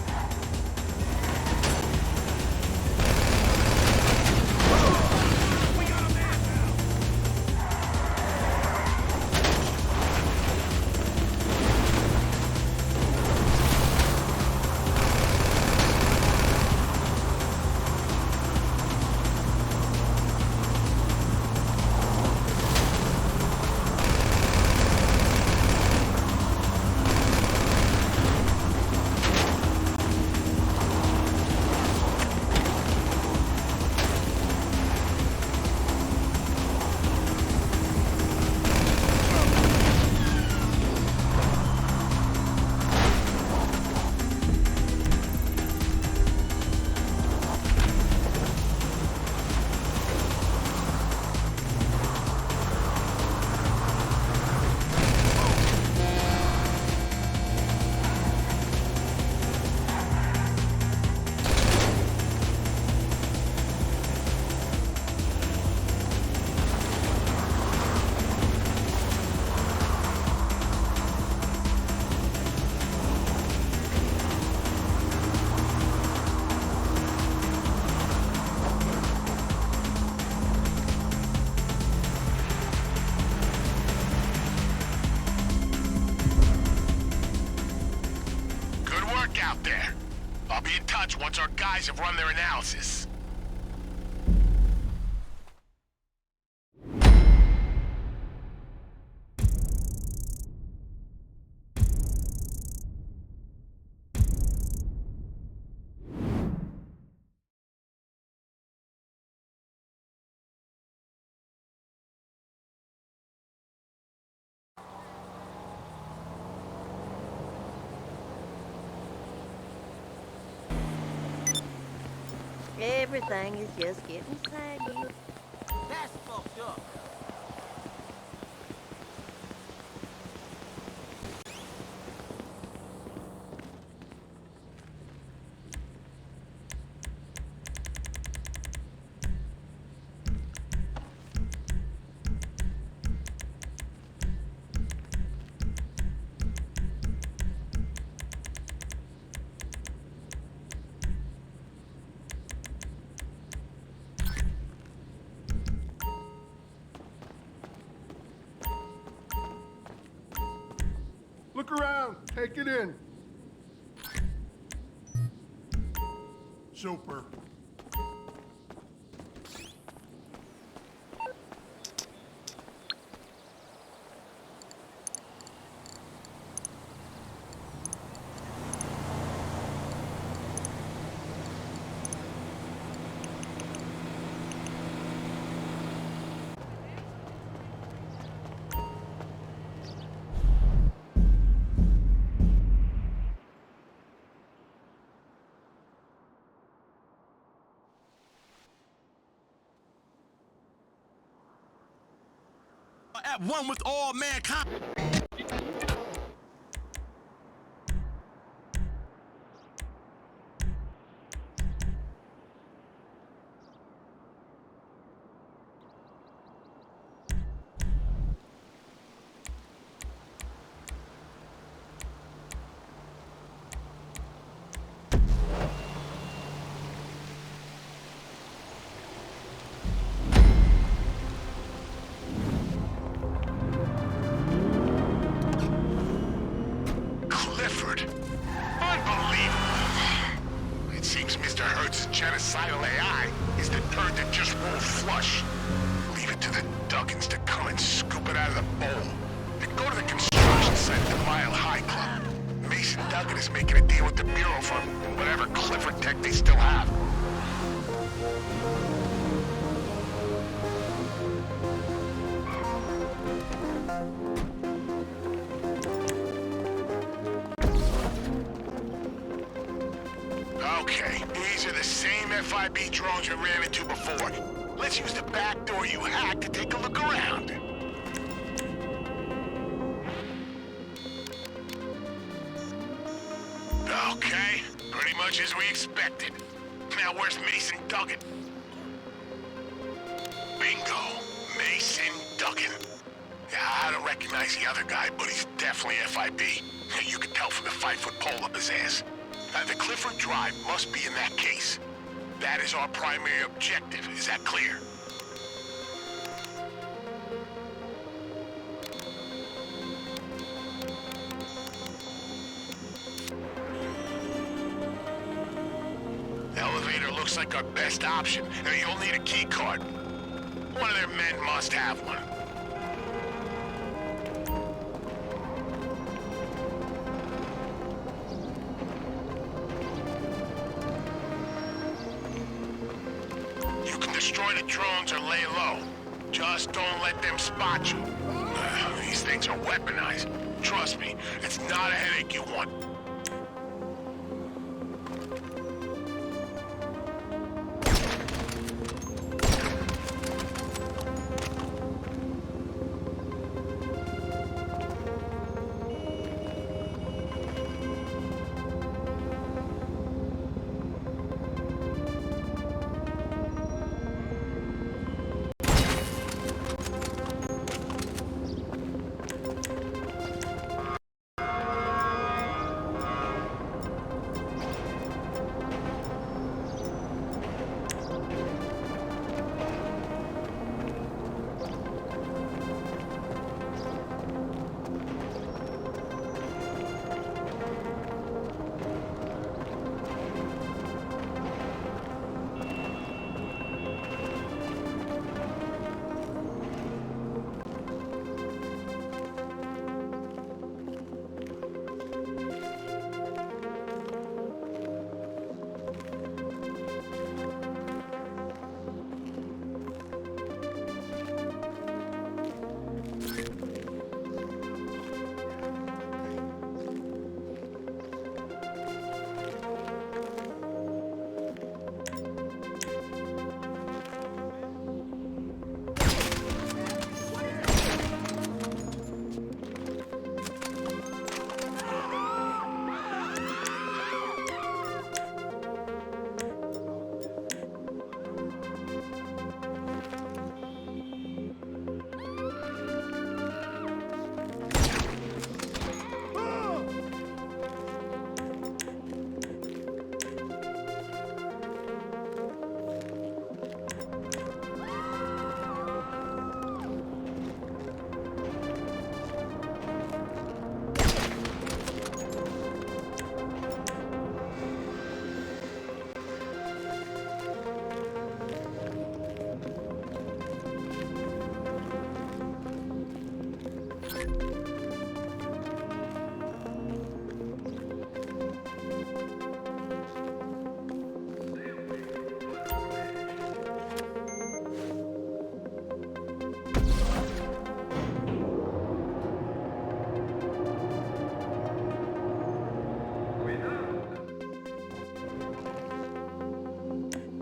Out there. I'll be in touch once our guys have run their analysis. Everything is just getting saggy. That's fucked up. Look around. Take it in. Super. At one with all mankind. Genocidal AI is the turd that just won't flush. Leave it to the Duggins to come and scoop it out of the bowl. Then go to the construction site at the Mile High Club. Mason Duggan is making a deal with the Bureau for whatever Clifford tech they still have. Okay, these are the same FIB drones we ran into before. Let's use the back door you hacked to take a look around. Okay, pretty much as we expected. Now where's Mason Duggan? Bingo, Mason Duggan. Yeah, I don't recognize the other guy, but he's definitely FIB. You can tell from the 5-foot pole up his ass. The Clifford Drive must be in that case. That is our primary objective. Is that clear? Elevator looks like our best option. You'll need a key card. One of their men must have one. You can destroy the drones or lay low. Just don't let them spot you. These things are weaponized. Trust me, it's not a headache you want.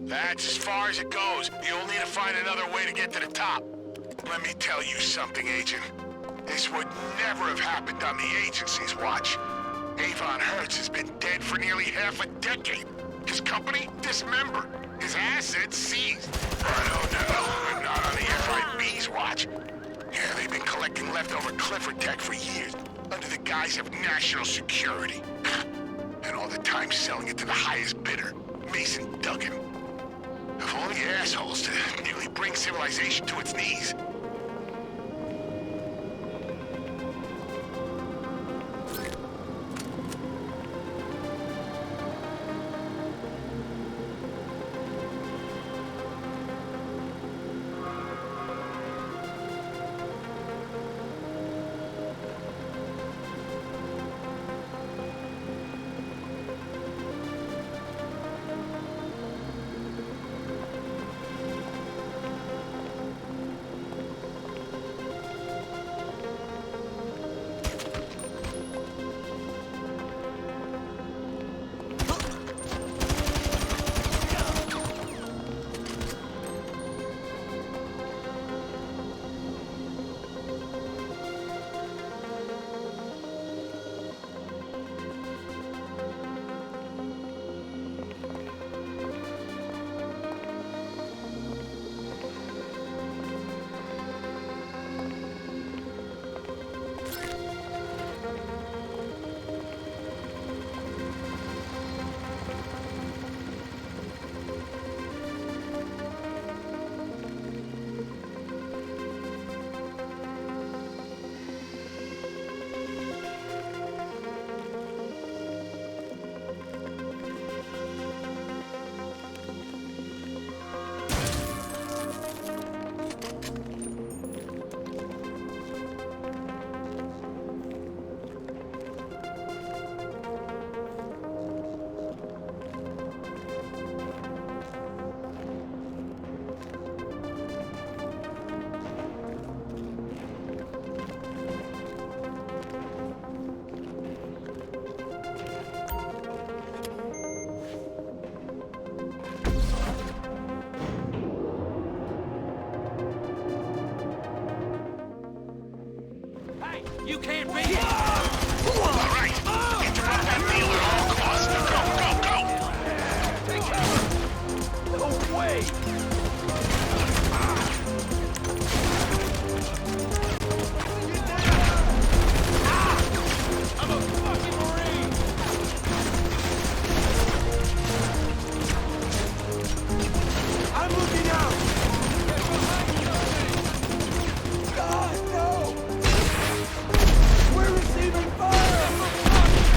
That's as far as it goes. You'll need to find another way to get to the top. Let me tell you something, Agent. This would never have happened on the agency's watch. Avon Hertz has been dead for nearly half a decade. His company dismembered. His assets seized. No, not on the FIB's watch. Yeah, they've been collecting leftover Clifford tech for years, under the guise of national security. And all the time selling it to the highest bidder, Mason Duggan. Of all the assholes to nearly bring civilization to its knees. You can't beat it! All right, interrupt that deal at all costs. Go, go, go! Take cover! No way! I'm a fucking Marine! I'm looking out! God, no! We're receiving fire!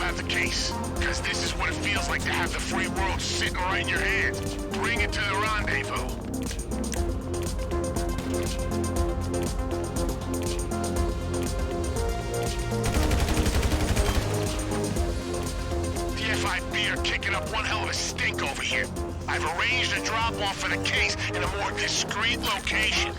about the case, because this is what it feels like to have the free world sitting right in your hands. Bring it to the rendezvous. The FIB are kicking up one hell of a stink over here. I've arranged a drop-off for the case in a more discreet location.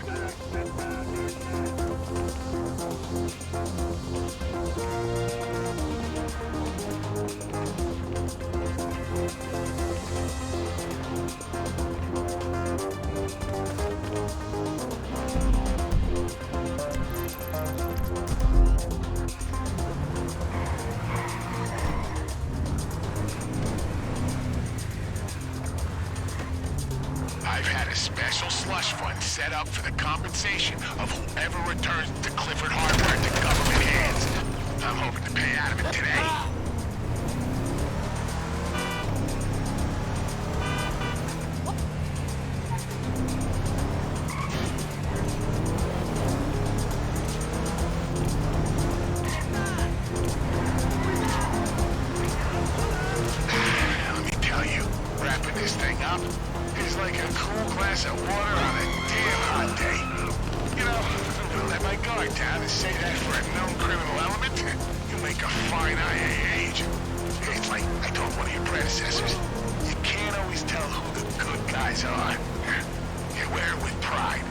I've had a special slush fund set up for the compensation of whoever returns the Clifford hardware to government hands. I'm hoping to pay out of it today. Let me tell you, wrapping this thing up is like a cool glass of water on a damn hot day. You know, I'll let my guard down and say that for a known criminal element, you make a fine IAA agent. It's like I told one of your predecessors, you can't always tell who the good guys are. You wear it with pride.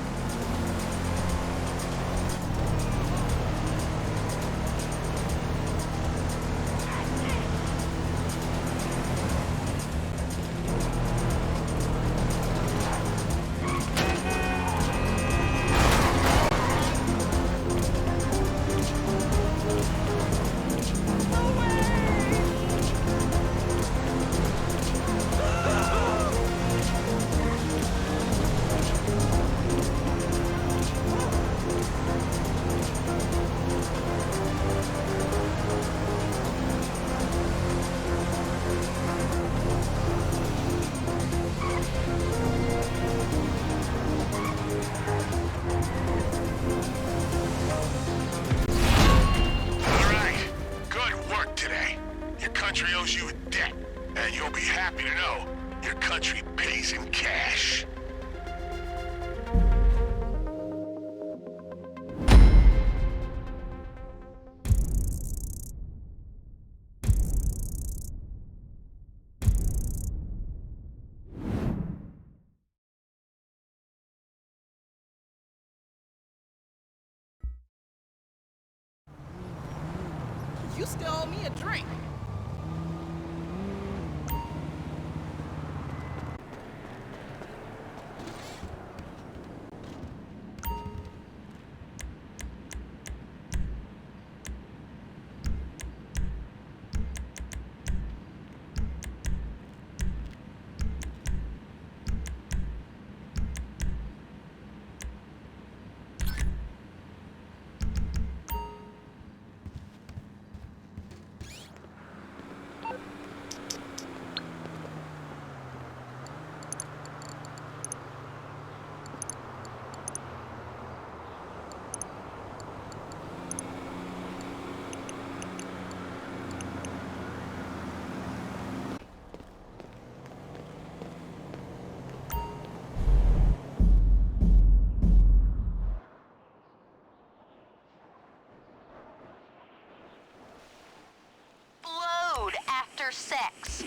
Country owes you a debt, and you'll be happy to know your country pays in cash. You still owe me a drink. After sex.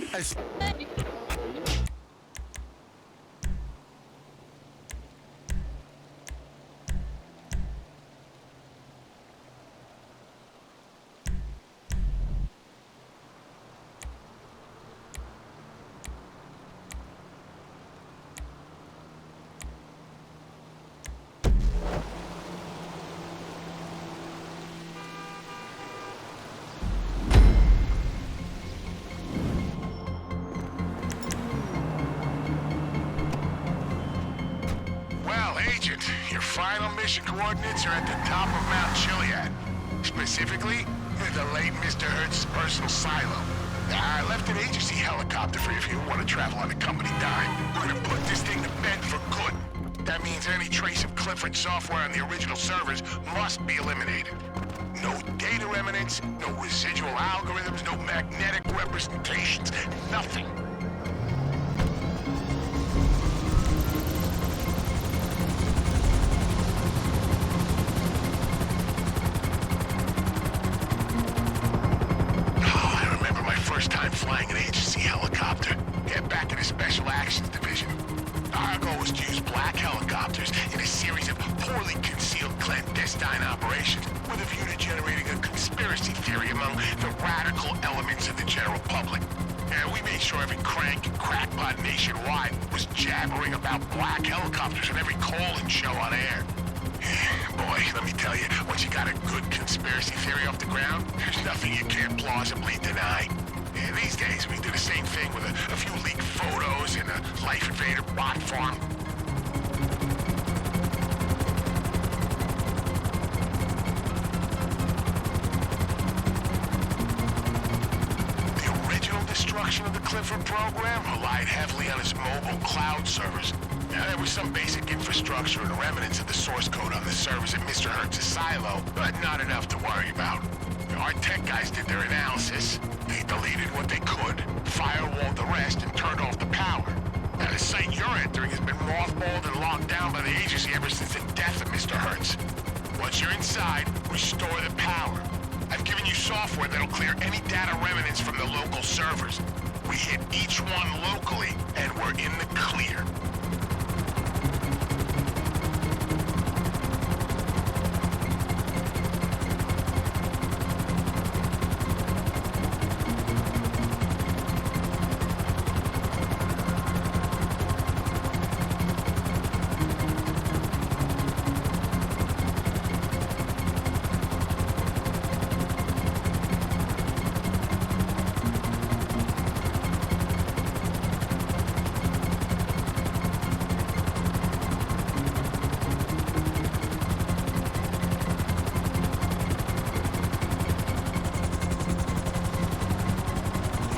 Agent, your final mission coordinates are at the top of Mount Chiliad. Specifically, the late Mr. Hertz's personal silo. I left an agency helicopter for you if you want to travel on a company dime. We're gonna put this thing to bed for good. That means any trace of Clifford software on the original servers must be eliminated. No data remnants, no residual algorithms, no magnetic representations, nothing. I remember my first time flying an agency helicopter. Yeah, back in the Special Actions Division. Our goal was to use black helicopters in a series of poorly concealed clandestine operations with a view to generating a conspiracy theory among the radical elements of the general public. And we made sure every crank and crackpot nationwide was jabbering about black helicopters in every call-in show on air. Boy, let me tell you, once you got a good conspiracy theory off the ground, there's nothing you can't plausibly deny. And these days, we do the same thing with a few leaked photos and a Life Invader bot farm. The original destruction of the Clifford program relied heavily on its mobile cloud servers. Now, there was some basic infrastructure and remnants of the source code on the servers at Mr. Hertz's silo, but not enough to worry about. Our tech guys did their analysis. They deleted what they could, firewalled the rest, and turned off the power. Now, the site you're entering has been mothballed and locked down by the agency ever since the death of Mr. Hertz. Once you're inside, restore the power. I've given you software that'll clear any data remnants from the local servers. We hit each one locally, and we're in the clear.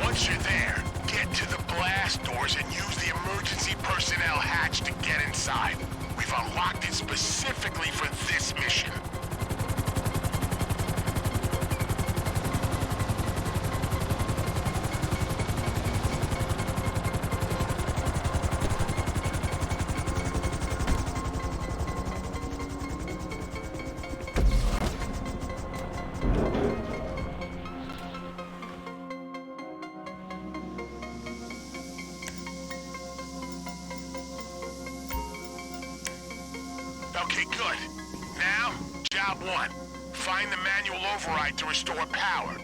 Once you're there, get to the blast doors and use the emergency personnel hatch to get inside. We've unlocked it specifically for this mission. Okay, good. Now, job one. Find the manual override to restore power.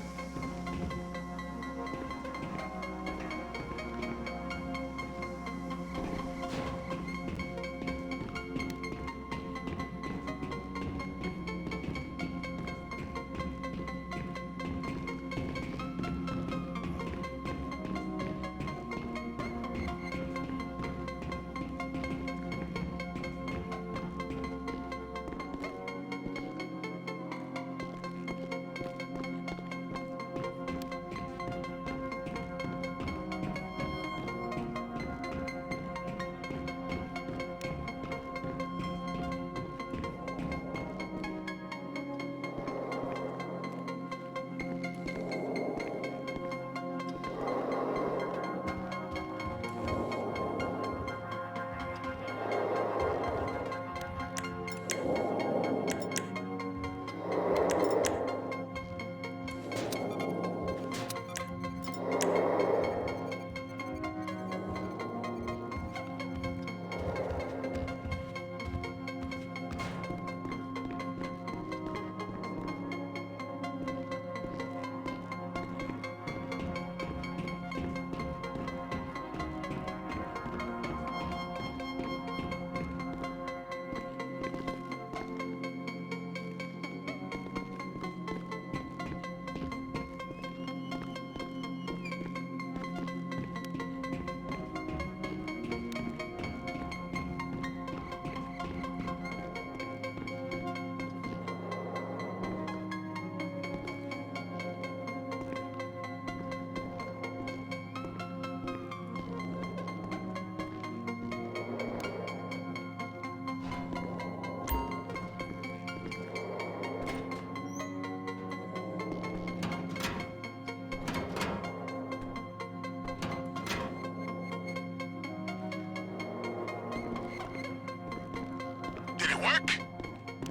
work?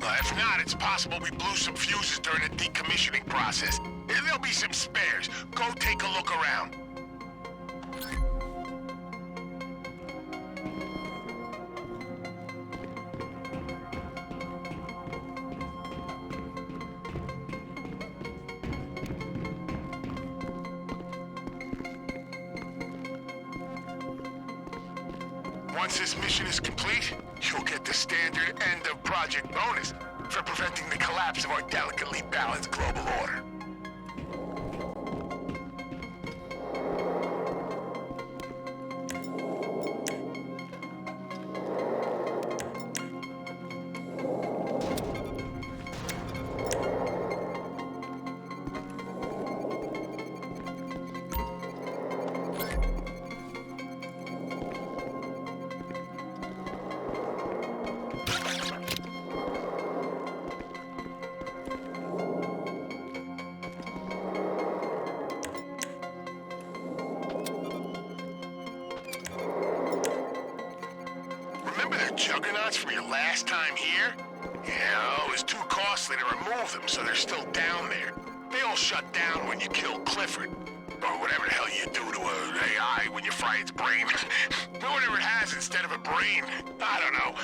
Well, if not, it's possible we blew some fuses during the decommissioning process. There'll be some spares. Go take a look around. Once this mission is complete, you'll get the standard end-of-project bonus for preventing the collapse of our delicately balanced global order. Remember the juggernauts from your last time here? Yeah, it was too costly to remove them, so they're still down there. They all shut down when you killed Clifford. Or whatever the hell you do to an AI when you fry its brain. Whatever it has instead of a brain. I don't know.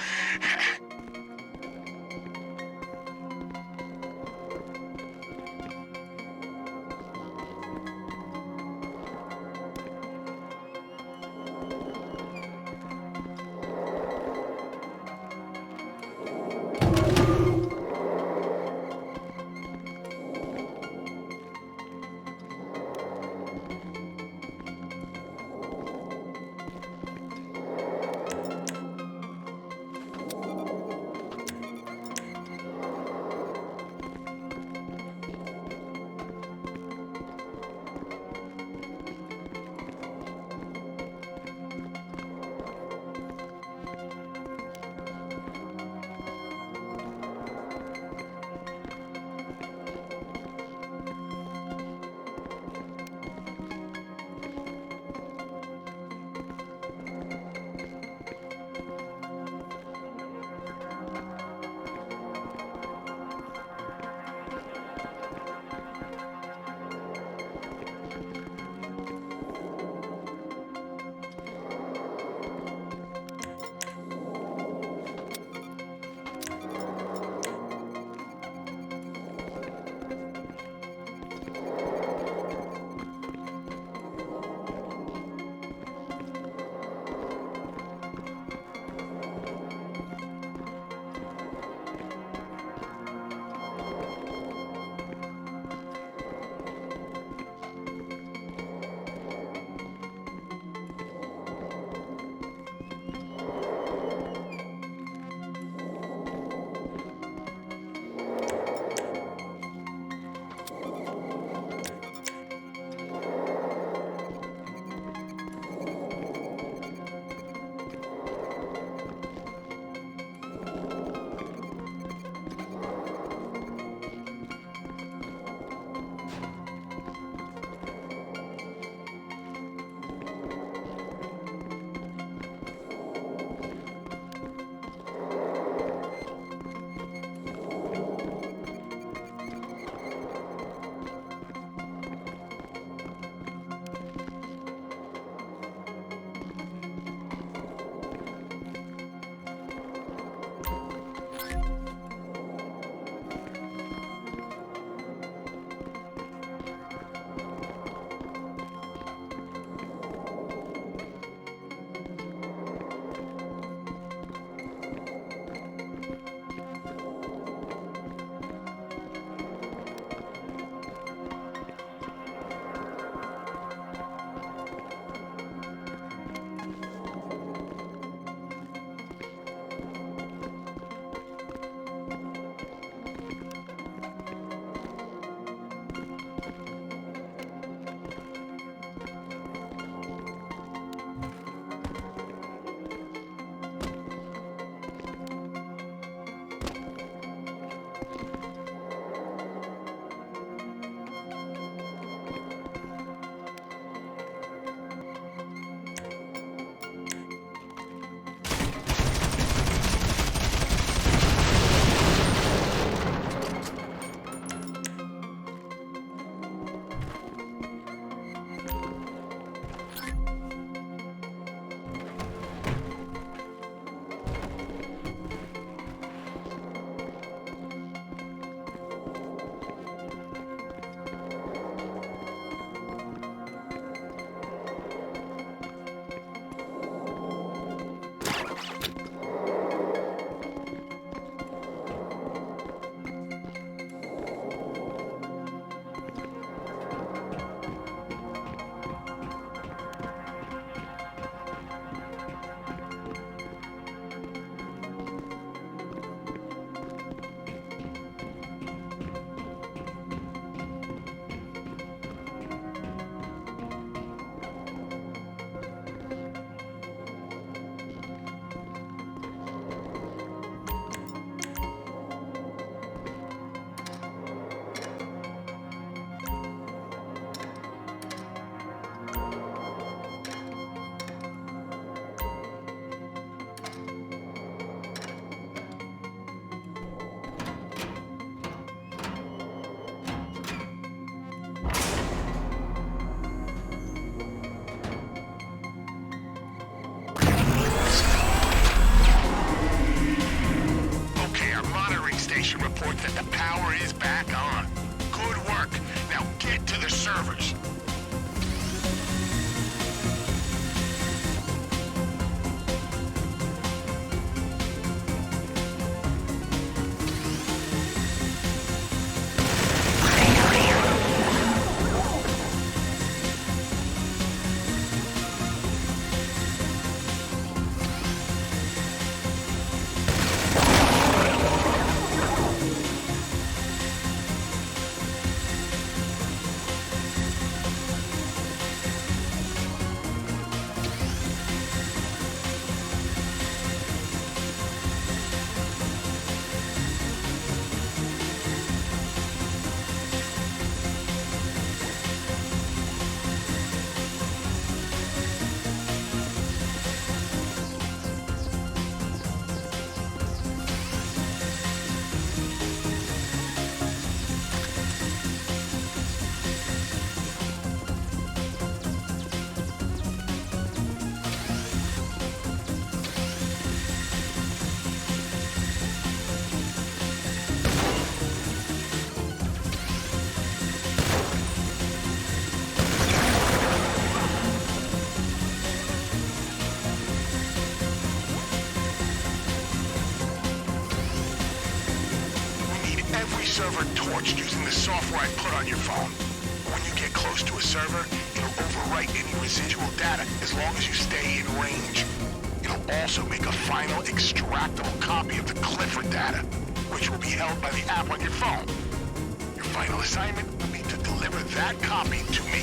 reports that the power is back on. Good work. Now get to the servers. Server torched using the software I put on your phone. When you get close to a server, it'll overwrite any residual data as long as you stay in range. It'll also make a final extractable copy of the Clifford data, which will be held by the app on your phone. Your final assignment will be to deliver that copy to me.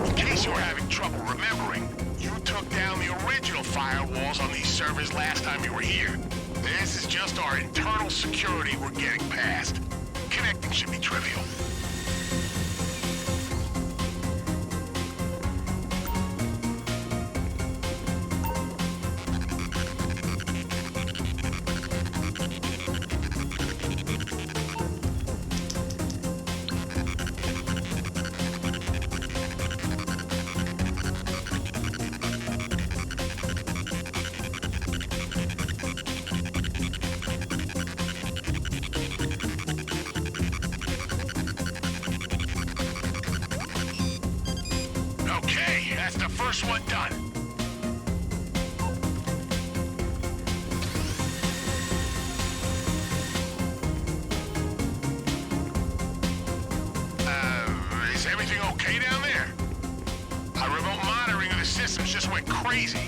In case you were having trouble remembering, you took down the original firewalls on these servers last time you were here. This is just our internal security we're getting past. Connecting should be trivial. First one done. Is everything okay down there? Our remote monitoring of the systems just went crazy.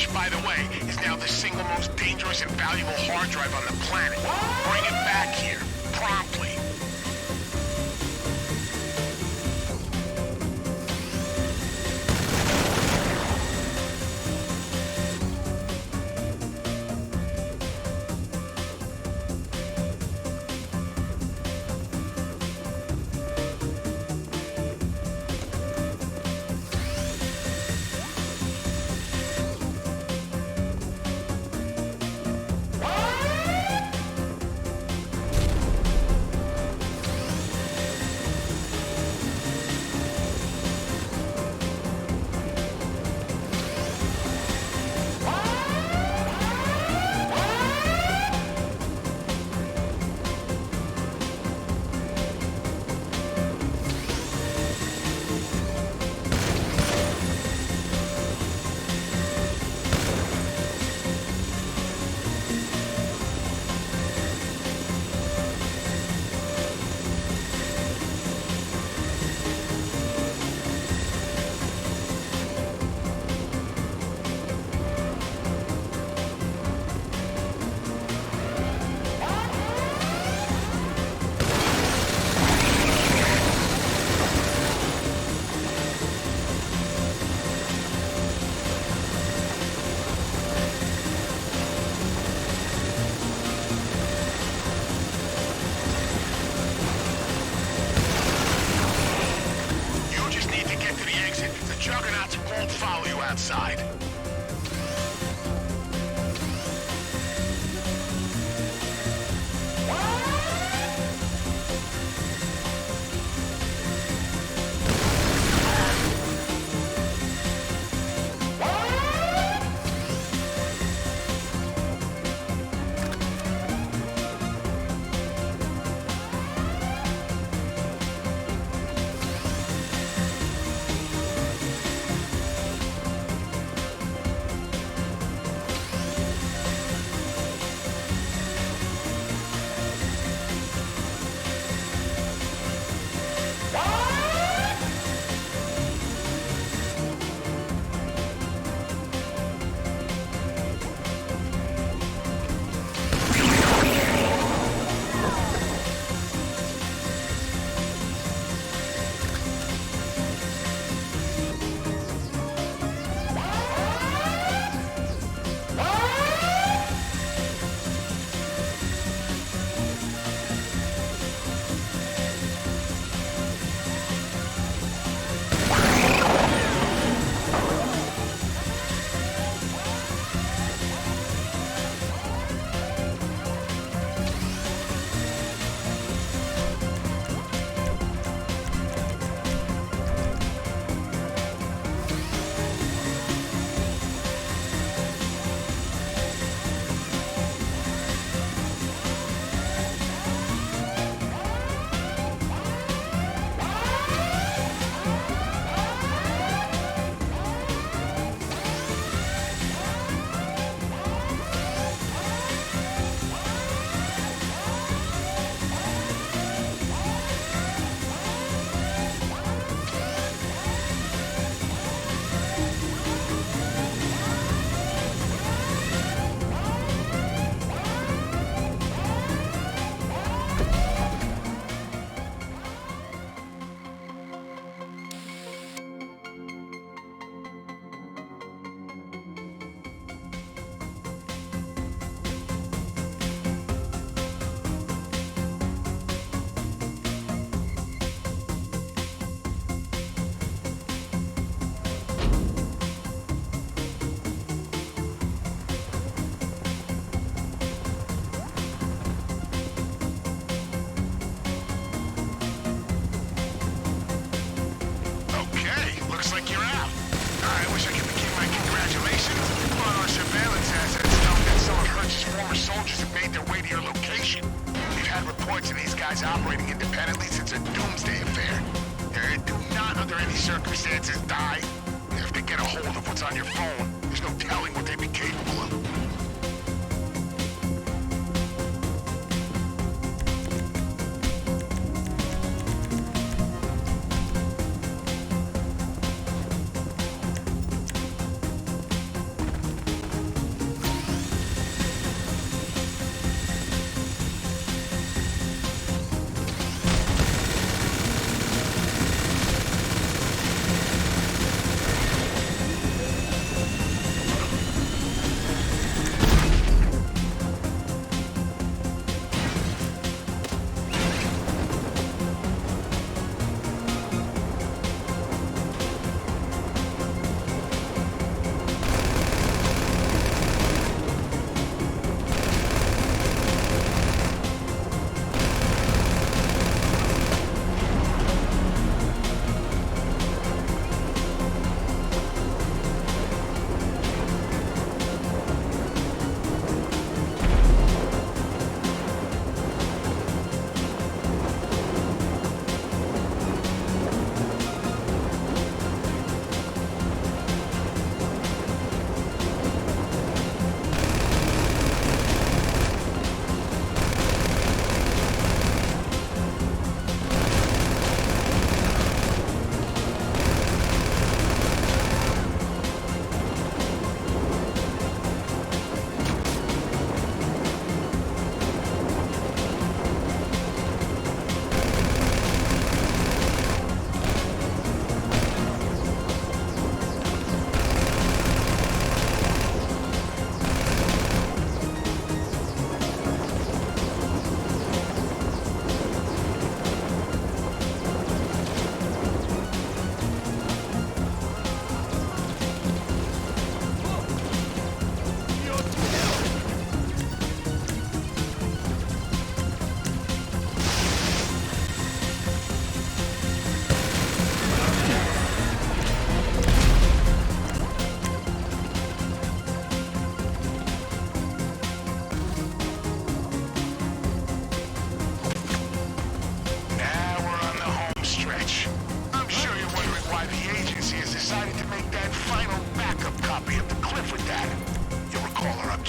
which, by the way, is now the single most dangerous and valuable hard drive on the planet. Bring it back here, promptly.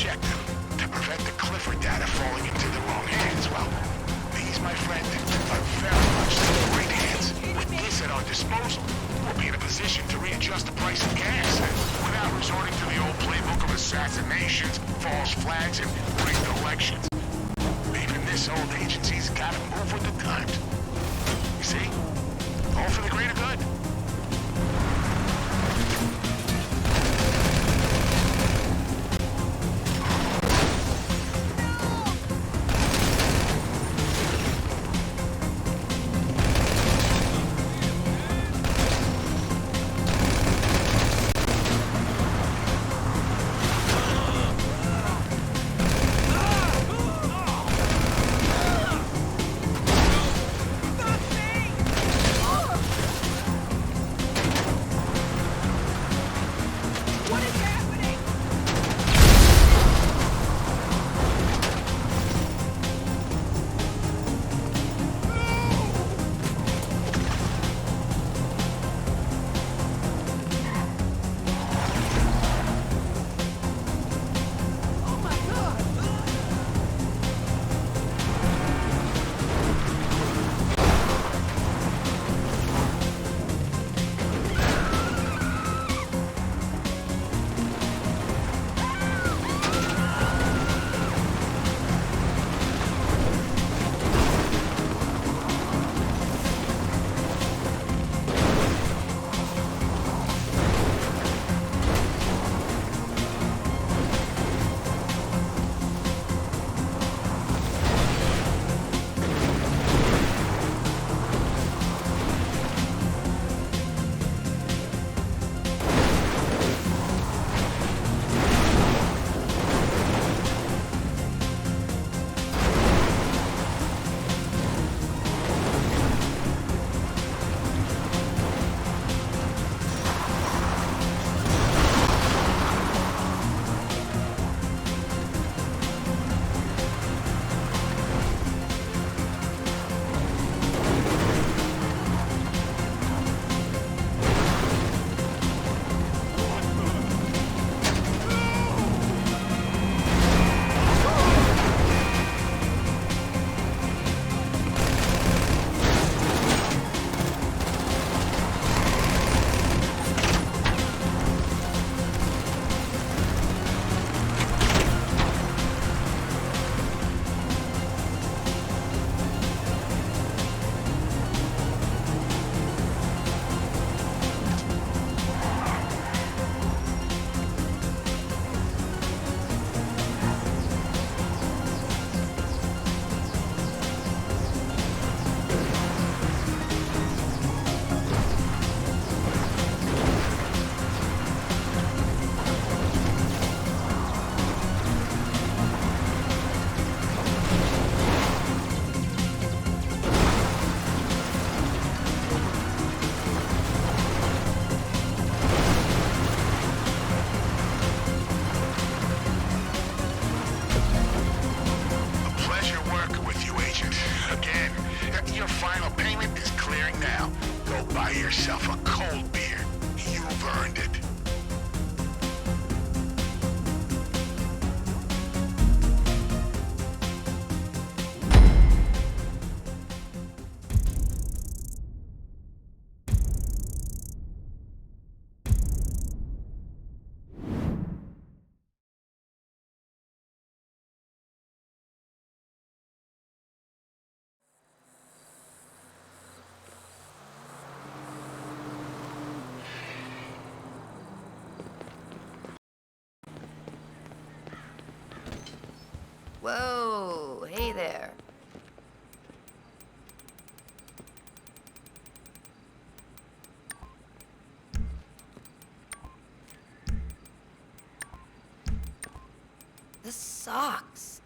objective, to prevent the Clifford data falling into the wrong hands. Well, these, my friend, are very much in the right hands. With this at our disposal, we'll be in a position to readjust the price of gas without resorting to the old playbook of assassinations, false flags, and rigged elections. Even this old agency's got to move with the times. You see? All for the greater good. yourself a cold beer. You've earned it. Whoa, hey there. This sucks.